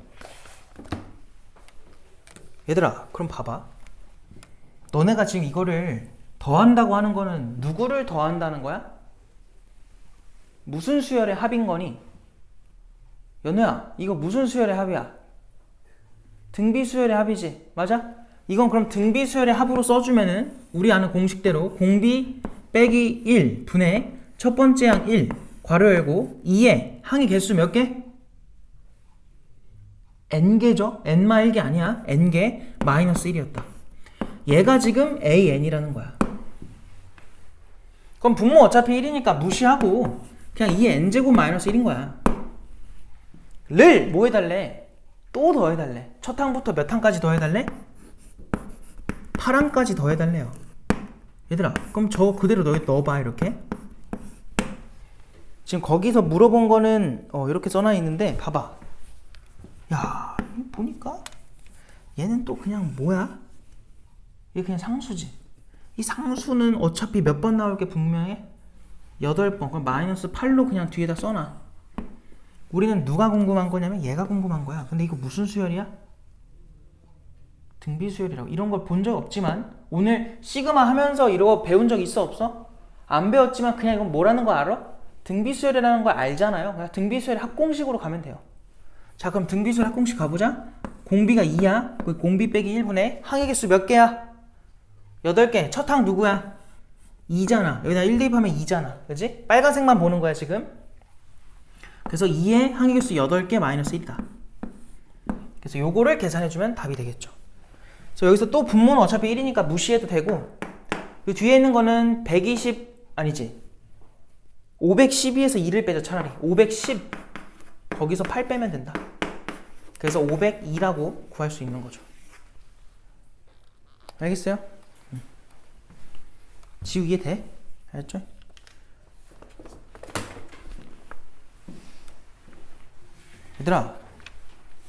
얘들아, 그럼 봐봐. 너네가 지금 이거를 더한다고 하는 거는 누구를 더한다는 거야? 무슨 수열의 합인 거니? 연우야, 이거 무슨 수열의 합이야? 등비수열의 합이지. 맞아? 이건 그럼 등비수열의 합으로 써주면은 우리 아는 공식대로 공비 빼기 1 분의 첫 번째 항 1 괄호 열고 2에 항의 개수 몇 개? n개죠? n-1개 아니야. n개 마이너스 1이었다. 얘가 지금 an이라는 거야. 그럼 분모 어차피 1이니까 무시하고 그냥 2의 n제곱 마이너스 1인 거야. 를 뭐 해달래? 또 더해달래. 첫 항부터 몇 항까지 더해달래? 파랑까지 더해달래요. 얘들아, 그럼 저거 그대로 넣어봐. 이렇게. 지금 거기서 물어본 거는 이렇게 써놔 있는데 봐봐. 야, 보니까 얘는 또 그냥 뭐야? 이게 그냥 상수지. 이 상수는 어차피 몇 번 나올 게 분명해? 8번. 그럼 마이너스 8로 그냥 뒤에다 써놔. 우리는 누가 궁금한 거냐면 얘가 궁금한 거야. 근데 이거 무슨 수열이야? 등비 수열이라고. 이런 걸 본 적 없지만 오늘 시그마 하면서 이러고 배운 적 있어 없어? 안 배웠지만 그냥 이건 뭐라는 거 알아? 등비 수열이라는 걸 알잖아요. 그냥 등비 수열 합공식으로 가면 돼요. 자, 그럼 등비 수열 합공식 가보자. 공비가 2야. 그 공비 빼기 1분의 항의 개수 몇 개야? 8개. 첫 항 누구야? 2잖아. 여기다 1 대입하면 2잖아. 그지? 빨간색만 보는 거야 지금. 그래서 2에 항의 개수 8개 마이너스 1이다. 그래서 요거를 계산해주면 답이 되겠죠. 그래서 여기서 또 분모는 어차피 1이니까 무시해도 되고, 그 뒤에 있는 거는 120 아니지 512에서 2를 빼자. 차라리 510 거기서 8 빼면 된다. 그래서 502라고 구할 수 있는 거죠. 알겠어요? 지우 이해돼? 알았죠? 얘들아,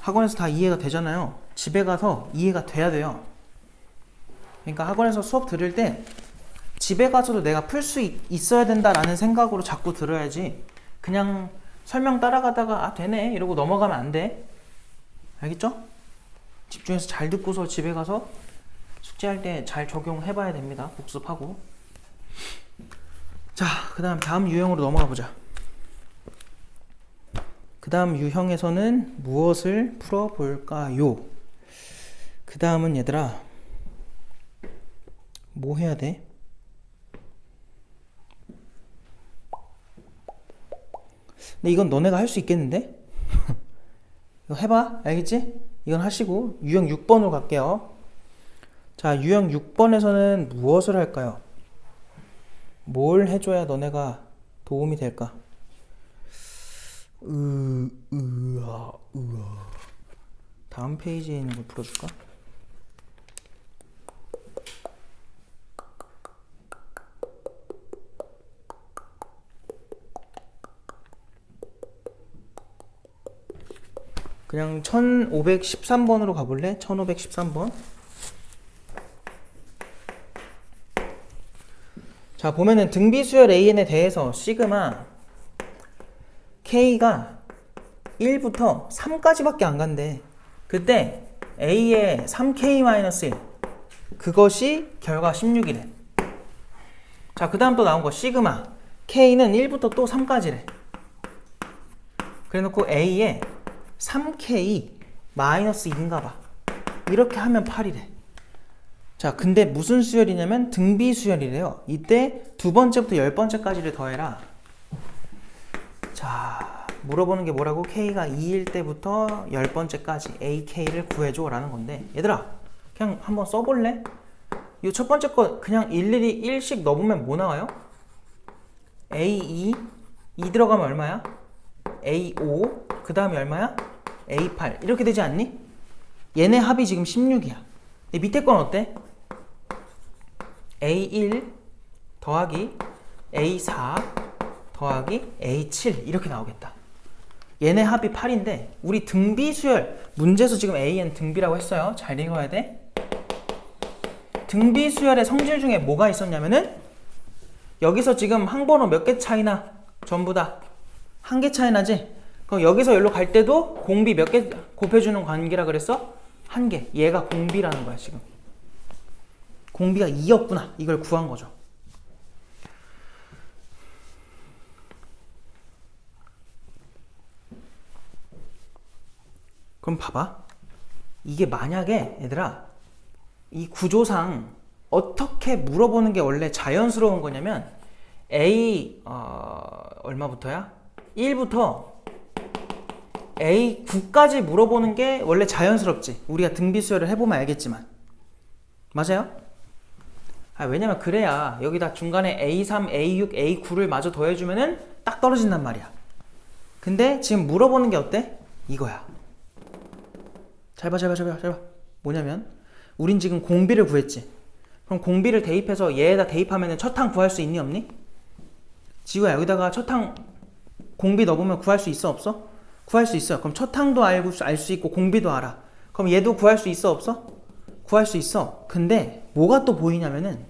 학원에서 다 이해가 되잖아요. 집에 가서 이해가 돼야 돼요. 그러니까 학원에서 수업 들을 때 집에 가서도 내가 풀 수 있어야 된다라는 생각으로 자꾸 들어야지, 그냥 설명 따라가다가 아 되네 이러고 넘어가면 안 돼. 알겠죠? 집중해서 잘 듣고서 집에 가서 숙제할 때 잘 적용해봐야 됩니다. 복습하고. 자, 그 다음 유형으로 넘어가 보자. 그 다음 유형에서는 무엇을 풀어볼까요? 그 다음은 얘들아 뭐 해야 돼? 근데 이건 너네가 할 수 있겠는데? 이거 해봐. 알겠지? 이건 하시고 유형 6번으로 갈게요. 자, 유형 6번에서는 무엇을 할까요? 뭘 해줘야 너네가 도움이 될까? 다음 페이지에 있는 걸 풀어줄까? 그냥 1513번으로 가볼래? 1513번. 자, 보면은 등비수열 AN에 대해서 시그마 K가 1부터 3까지밖에 안 간대. 그때 A의 3K-1 그것이 결과 16이래. 자, 그 다음 또 나온 거 시그마 K는 1부터 또 3까지래. 그래 놓고 A의 3K-2인가 봐. 이렇게 하면 8이래. 자, 근데 무슨 수열이냐면 등비 수열이래요. 이때 두 번째부터 10번째까지를 더해라. 자, 물어보는 게 뭐라고? K가 2일 때부터 10번째까지 AK를 구해줘 라는 건데, 얘들아 그냥 한번 써볼래? 이 첫 번째 거 그냥 일일이 1씩 넣어보면 뭐 나와요? A2 2 들어가면 얼마야? A5 그 다음에 얼마야? A8 이렇게 되지 않니? 얘네 합이 지금 16이야. 근데 밑에 건 어때? A1 더하기 A4 더하기 A7 이렇게 나오겠다. 얘네 합이 8인데 우리 등비 수열 문제에서 지금 AN 등비라고 했어요. 잘 읽어야 돼. 등비 수열의 성질 중에 뭐가 있었냐면은 여기서 지금 항번호 몇 개 차이나? 전부 다 한 개 차이 나지? 그럼 여기서 여기로 갈 때도 공비 몇 개 곱해주는 관계라 그랬어? 한 개. 얘가 공비라는 거야 지금. 공비가 2였구나. 이걸 구한 거죠. 그럼 봐봐. 이게 만약에 얘들아 이 구조상 어떻게 물어보는 게 원래 자연스러운 거냐면 A 얼마부터야? 1부터 A9까지 물어보는 게 원래 자연스럽지. 우리가 등비수열을 해보면 알겠지만. 맞아요? 왜냐면 그래야 여기다 중간에 A3, A6, A9를 마저 더해주면은 딱 떨어진단 말이야. 근데 지금 물어보는 게 어때? 이거야. 잘 봐. 뭐냐면 우린 지금 공비를 구했지. 그럼 공비를 대입해서 얘에다 대입하면 첫 항 구할 수 있니 없니? 지우야 여기다가 첫 항 공비 넣어보면 구할 수 있어 없어? 구할 수 있어요. 그럼 첫 항도 알 수 있고 공비도 알아. 그럼 얘도 구할 수 있어 없어? 구할 수 있어. 근데 뭐가 또 보이냐면은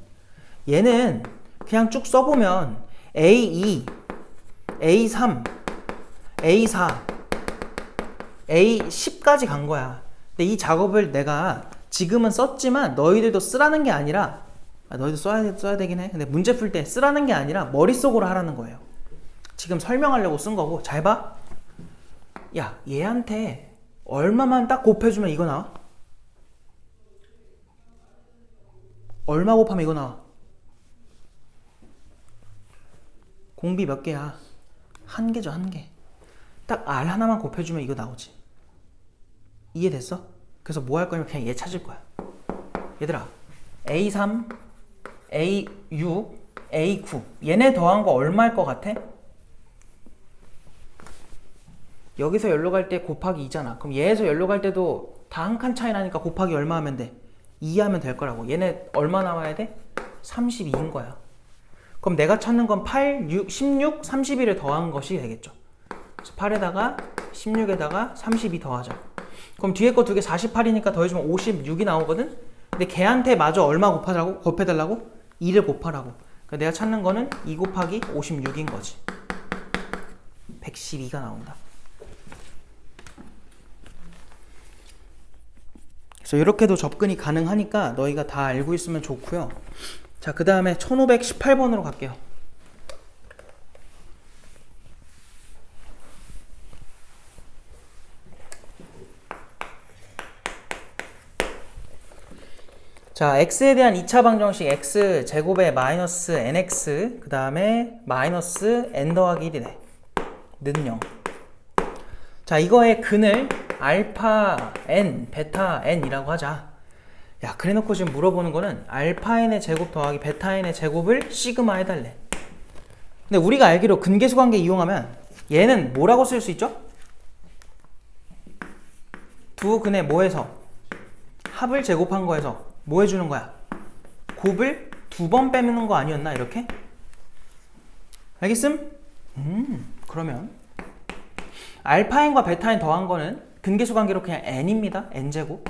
얘는 그냥 쭉 써보면 A2, A3, A4, A10까지 간 거야. 근데 이 작업을 내가 지금은 썼지만 너희들도 쓰라는 게 아니라 너희도 써야 되긴 해. 근데 문제 풀 때 쓰라는 게 아니라 머릿속으로 하라는 거예요. 지금 설명하려고 쓴 거고. 잘 봐. 야, 얘한테 얼마만 딱 곱해주면 이거 나와? 얼마 곱하면 이거 나와? 공비 몇 개야? 한 개죠, 한 개. 딱 R 하나만 곱해주면 이거 나오지. 이해됐어? 그래서 뭐 할 거냐면 그냥 얘 찾을 거야. 얘들아, A3, A6, A9 얘네 더한 거 얼마일 것 같아? 여기서 열로 갈 때 곱하기 2잖아. 그럼 얘에서 열로 갈 때도 다 한 칸 차이 나니까 곱하기 얼마 하면 돼? 2 하면 될 거라고. 얘네 얼마 나와야 돼? 32인 거야. 그럼 내가 찾는 건 8, 6, 16, 31을 더한 것이 되겠죠. 그래서 8에다가 16에다가 32 더하자. 그럼 뒤에 거 두 개 48이니까 더해주면 56이 나오거든? 근데 걔한테 마저 얼마 곱해달라고? 2를 곱하라고. 그러니까 내가 찾는 거는 2 곱하기 56인 거지. 112가 나온다. 그래서 이렇게도 접근이 가능하니까 너희가 다 알고 있으면 좋고요. 자, 그 다음에 1518번으로 갈게요. 자, x에 대한 2차 방정식 x 제곱에 마이너스 nx 그 다음에 마이너스 n 더하기 1이네. 는 0. 자, 이거의 근을 알파 n, 베타 n이라고 하자. 야, 그래놓고 지금 물어보는 거는 알파 n의 제곱 더하기 베타 n의 제곱을 시그마 해달래. 근데 우리가 알기로 근계수 관계 이용하면 얘는 뭐라고 쓸 수 있죠? 두 근의 뭐해서? 합을 제곱한 거에서 뭐 해주는 거야? 곱을 2번 빼는 거 아니었나? 이렇게? 알겠음? 그러면 알파 n과 베타 n 더한 거는 근계수 관계로 그냥 n입니다. n제곱.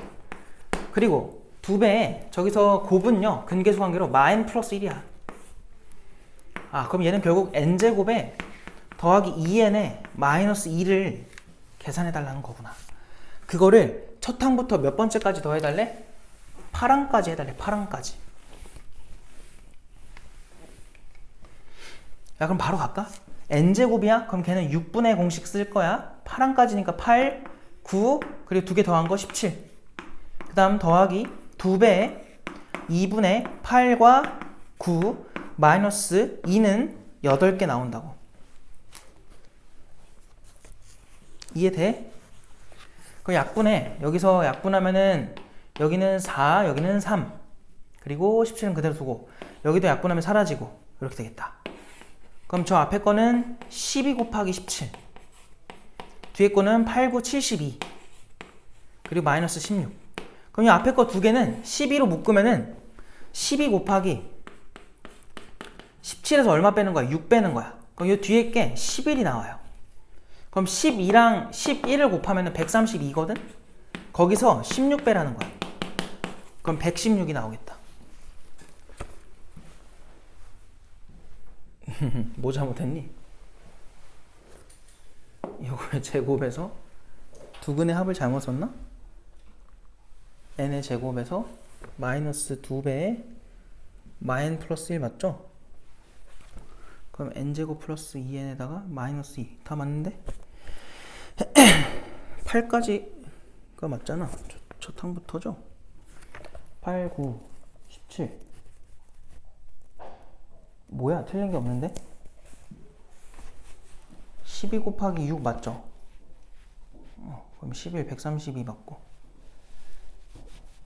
그리고 2배에 저기서 곱은요 근계수 관계로 마n 플러스 1이야. 아, 그럼 얘는 결국 n제곱에 더하기 2n에 마이너스 2를 계산해 달라는 거구나. 그거를 첫 항부터 몇 번째까지 더해달래? 8항까지 해달래. 8항까지. 야, 그럼 바로 갈까? n제곱이야? 그럼 걔는 6분의 공식 쓸 거야. 8항까지니까 8, 9, 그리고 2개 더한 거 17. 그 다음 더하기 2배에 2분의 8과 9 마이너스 2는 8개 나온다고. 이해돼? 그 약분해. 여기서 약분하면은 여기는 4, 여기는 3. 그리고 17은 그대로 두고 여기도 약분하면 사라지고 이렇게 되겠다. 그럼 저 앞에 거는 12 곱하기 17. 뒤에 거는 8, 9, 72. 그리고 마이너스 16. 그럼 이 앞에 거 두 개는 12로 묶으면은 12 곱하기 17에서 얼마 빼는 거야? 6 빼는 거야. 그럼 이 뒤에 게 11이 나와요. 그럼 12랑 11을 곱하면 132거든? 거기서 16 빼라는 거야. 그럼 116이 나오겠다. 뭐 잘못했니? 이거의 제곱에서 두 근의 합을 잘못 썼나? n의 제곱에서 마이너스 2배에 마인 플러스 1 맞죠? 그럼 n제곱 플러스 2n에다가 마이너스 2 다 맞는데? 8까지가 맞잖아. 첫 항부터죠? 8, 9, 17 뭐야? 틀린 게 없는데? 12 곱하기 6 맞죠? 그럼 11, 132 맞고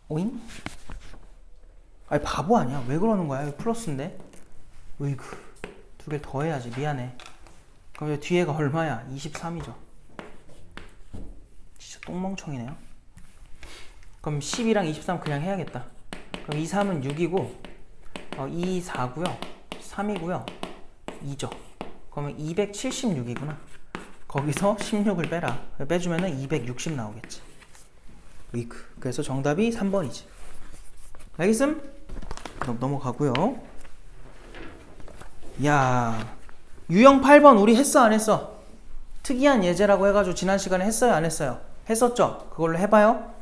오잉? 아니 바보 아니야? 왜 그러는 거야? 이거 플러스인데? 으이구, 두 개를 더 해야지. 미안해. 그럼 뒤에가 얼마야? 23이죠. 진짜 똥멍청이네요. 그럼 12랑 23 그냥 해야겠다. 그럼 2, 3은 6이고 2, 4고요. 3이고요. 2죠. 그러면 276이구나. 거기서 16을 빼라. 빼주면은 260 나오겠지. 위크. 그래서 정답이 3번이지. 알겠음? 그럼 넘어가고요. 야, 유형 8번 우리 했어 안 했어? 특이한 예제라고 해가지고 지난 시간에 했어요 안 했어요? 했었죠? 그걸로 해봐요.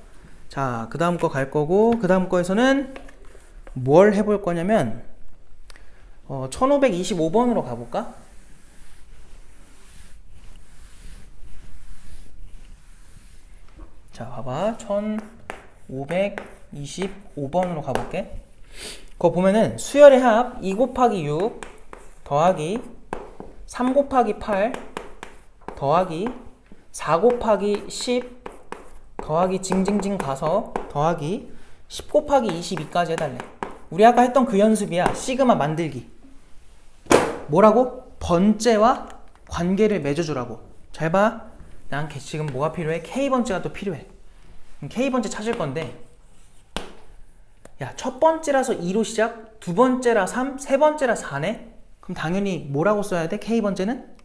자, 그 다음 거 갈 거고, 그 다음 거에서는 뭘 해볼 거냐면 1525번으로 가볼까? 자, 봐봐. 1525번으로 가볼게. 그거 보면은 수열의 합 2 곱하기 6 더하기 3 곱하기 8 더하기 4 곱하기 10 더하기 징징징 가서 더하기 10 곱하기 22까지 해달래. 우리 아까 했던 그 연습이야. 시그마 만들기. 뭐라고? 번째와 관계를 맺어주라고. 잘 봐. 난 지금 뭐가 필요해? K번째가 또 필요해. K번째 찾을 건데, 야, 첫 번째라서 2로 시작, 두 번째라 3, 세 번째라 4네? 그럼 당연히 뭐라고 써야 돼? K번째는?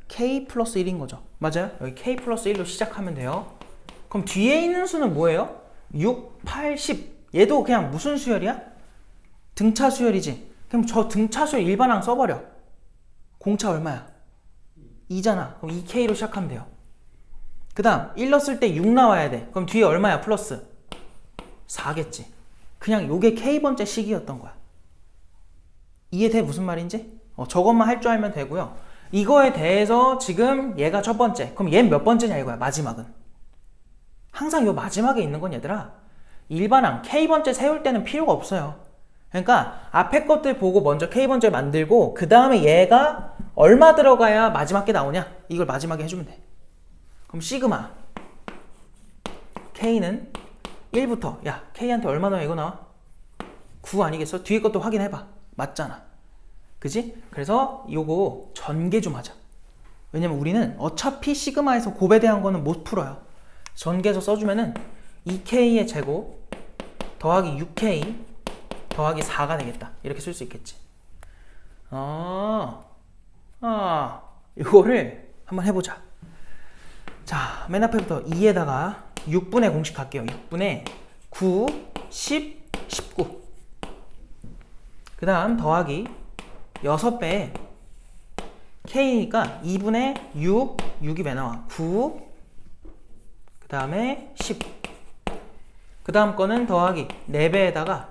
K 플러스 1인 거죠. 맞아요? 여기 K 플러스 1로 시작하면 돼요. 그럼 뒤에 있는 수는 뭐예요? 6, 8, 10. 얘도 그냥 무슨 수열이야? 등차 수열이지. 그럼 저 등차 수열 일반항 써버려. 공차 얼마야? 2잖아. 그럼 2K로 시작하면 돼요. 그 다음 1 넣었을 때 6 나와야 돼. 그럼 뒤에 얼마야? 플러스 4겠지. 그냥 요게 K번째 식이었던 거야. 이해돼? 무슨 말인지? 저것만 할 줄 알면 되고요. 이거에 대해서 지금 얘가 첫 번째. 그럼 얘는 몇 번째냐 이거야. 마지막은. 항상 요 마지막에 있는 건 얘들아, 일반항 K번째 세울 때는 필요가 없어요. 그러니까 앞에 것들 보고 먼저 K번째 만들고 그 다음에 얘가 얼마 들어가야 마지막 게 나오냐? 이걸 마지막에 해주면 돼. 그럼 시그마 K는 1부터, 야, K한테 얼마 넣어야 이거 나와? 9 아니겠어? 뒤에 것도 확인해봐. 맞잖아. 그지? 그래서 요거 전개 좀 하자. 왜냐면 우리는 어차피 시그마에서 곱에 대한 거는 못 풀어요. 전개해서 써주면은 2K의 제곱 더하기 6K 더하기 4가 되겠다. 이렇게 쓸 수 있겠지. 이거를 한번 해보자. 자, 맨 앞에부터 2에다가 6분의 공식 할게요. 6분의 9, 10, 19. 그 다음 더하기 6배에 K니까 2분의 6, 6이 왜 나와? 9, 그 다음에 10. 그 다음 거는 더하기 4배에다가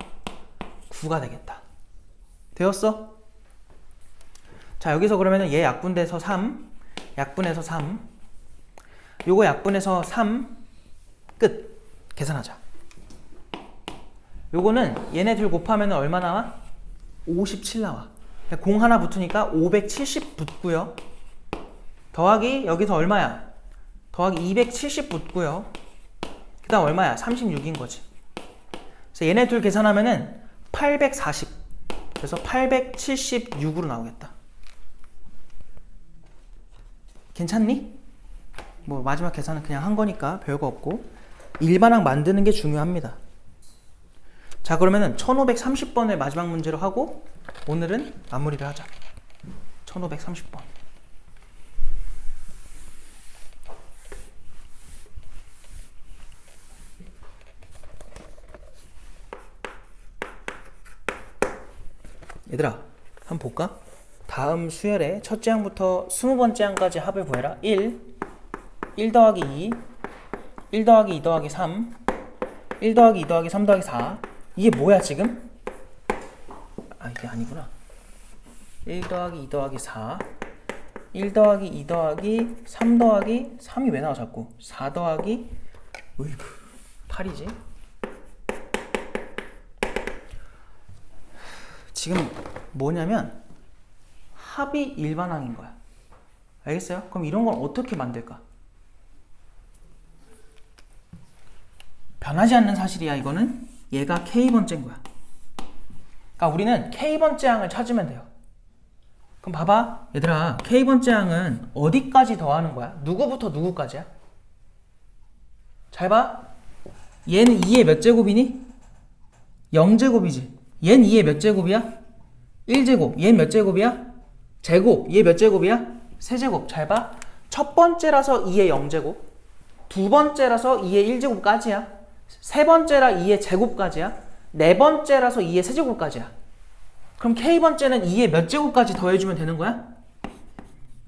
9가 되겠다. 되었어? 자, 여기서 그러면은 얘 약분돼서 3, 약분해서 3, 요거 약분해서 3, 끝. 계산하자. 요거는 얘네 둘 곱하면 얼마 나와? 57 나와. 공 하나 붙으니까 570 붙고요. 더하기 여기서 얼마야? 더하기 270 붙고요. 그 다음 얼마야? 36인 거지. 그래서 얘네 둘 계산하면은 840. 그래서 876으로 나오겠다. 괜찮니? 뭐 마지막 계산은 그냥 한 거니까 별거 없고, 일반항 만드는 게 중요합니다. 자, 그러면은 1530번을 마지막 문제로 하고 오늘은 마무리를 하자. 1530번. 얘들아, 한번 볼까? 다음 수열의 첫째 항부터 20번째 항까지 합을 구해라. 1 더하기 2, 1 더하기 2 더하기 3, 1 더하기 2 더하기 3 더하기 4. 이게 뭐야 지금? 이게 아니구나. 1 더하기 2 더하기 4, 1 더하기 2 더하기 3 더하기 3이 왜 나와 자꾸? 4 더하기 8이지? 지금 뭐냐면 합이 일반항인 거야. 알겠어요? 그럼 이런 건 어떻게 만들까? 변하지 않는 사실이야. 이거는 얘가 K번째인 거야. 그러니까 우리는 K번째 항을 찾으면 돼요. 그럼 봐봐 얘들아, K번째 항은 어디까지 더하는 거야? 누구부터 누구까지야? 잘 봐. 얘는 2의 몇 제곱이니? 0제곱이지. 얘는 2의 몇 제곱이야? 1제곱. 얘는 몇 제곱이야? 제곱. 얘 몇 제곱이야? 세제곱. 잘 봐. 첫 번째라서 2의 0제곱. 두 번째라서 2의 1제곱까지야. 세 번째라 2의 제곱까지야. 네 번째라서 2의 세제곱까지야. 그럼 K번째는 2의 몇 제곱까지 더해주면 되는 거야?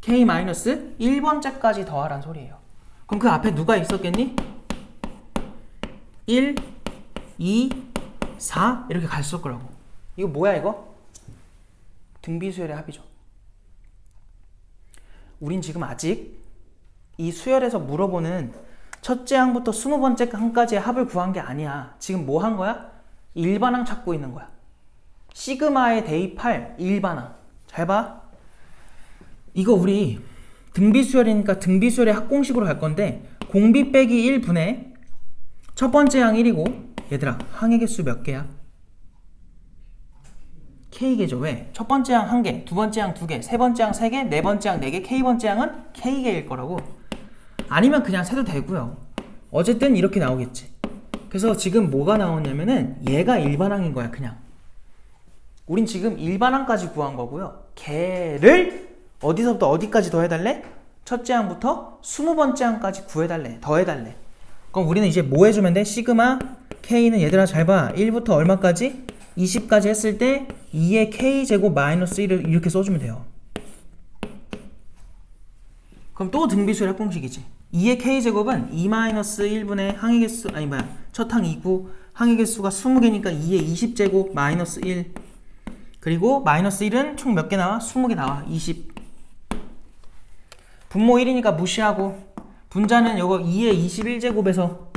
K-1번째까지 더하란 소리예요. 그럼 그 앞에 누가 있었겠니? 1, 2, 4 이렇게 갔을 거라고. 이거 뭐야 이거? 등비수열의 합이죠. 우린 지금 아직 이 수열에서 물어보는 첫째 항부터 20번째 항까지의 합을 구한 게 아니야. 지금 뭐 한 거야? 일반항 찾고 있는 거야. 시그마에 대입할 일반항. 잘 봐. 이거 우리 등비수열이니까 등비수열의 합공식으로 갈 건데 공비 빼기 1분의 첫 번째 항 1이고 얘들아 항의 개수 몇 개야? K개죠. 왜? 첫 번째 항 1개, 두 번째 항 2개, 세 번째 항 3개, 네 번째 항 4개, K번째 항은 K개일 거라고. 아니면 그냥 세도 되고요. 어쨌든 이렇게 나오겠지. 그래서 지금 뭐가 나오냐면은 얘가 일반항인 거야 그냥. 우린 지금 일반항까지 구한 거고요. 걔를 어디서부터 어디까지 더해달래? 첫째 항부터 20번째 항까지 구해달래. 더해달래. 그럼 우리는 이제 뭐 해주면 돼? 시그마 K는 얘들아 잘 봐. 1부터 얼마까지? 20까지 했을 때 2의 K제곱 마이너스 1을 이렇게 써주면 돼요. 그럼 또 등비수열 합공식이지. 2의 K제곱은 2-1분의 항의 개수 아니 뭐야 첫 항 2고 항의 개수가 20개니까 2의 20제곱 마이너스 1 그리고 마이너스 1은 총 몇 개 나와? 20개 나와. 20 분모 1이니까 무시하고 분자는 요거 2의 21제곱에서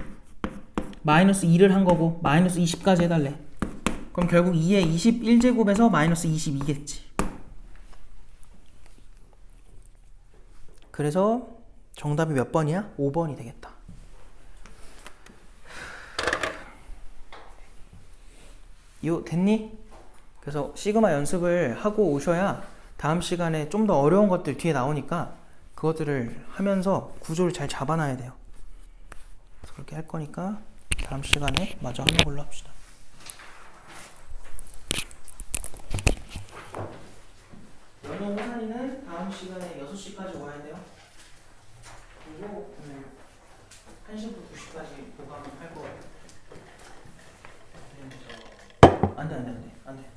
마이너스 2를 한 거고 마이너스 20까지 해달래. 그럼 결국 2의 21제곱에서 마이너스 22겠지. 그래서 정답이 몇 번이야? 5번이 되겠다. 이거 됐니? 그래서 시그마 연습을 하고 오셔야 다음 시간에 좀 더 어려운 것들 뒤에 나오니까 그것들을 하면서 구조를 잘 잡아놔야 돼요. 그래서 그렇게 할 거니까 다음 시간에 마저 하는 걸로 합시다. 연호 호산이는 다음 시간에 6시까지 와야 돼요. 그리고 오늘 1시부터 2시까지 보강을 할 거예요. 안돼.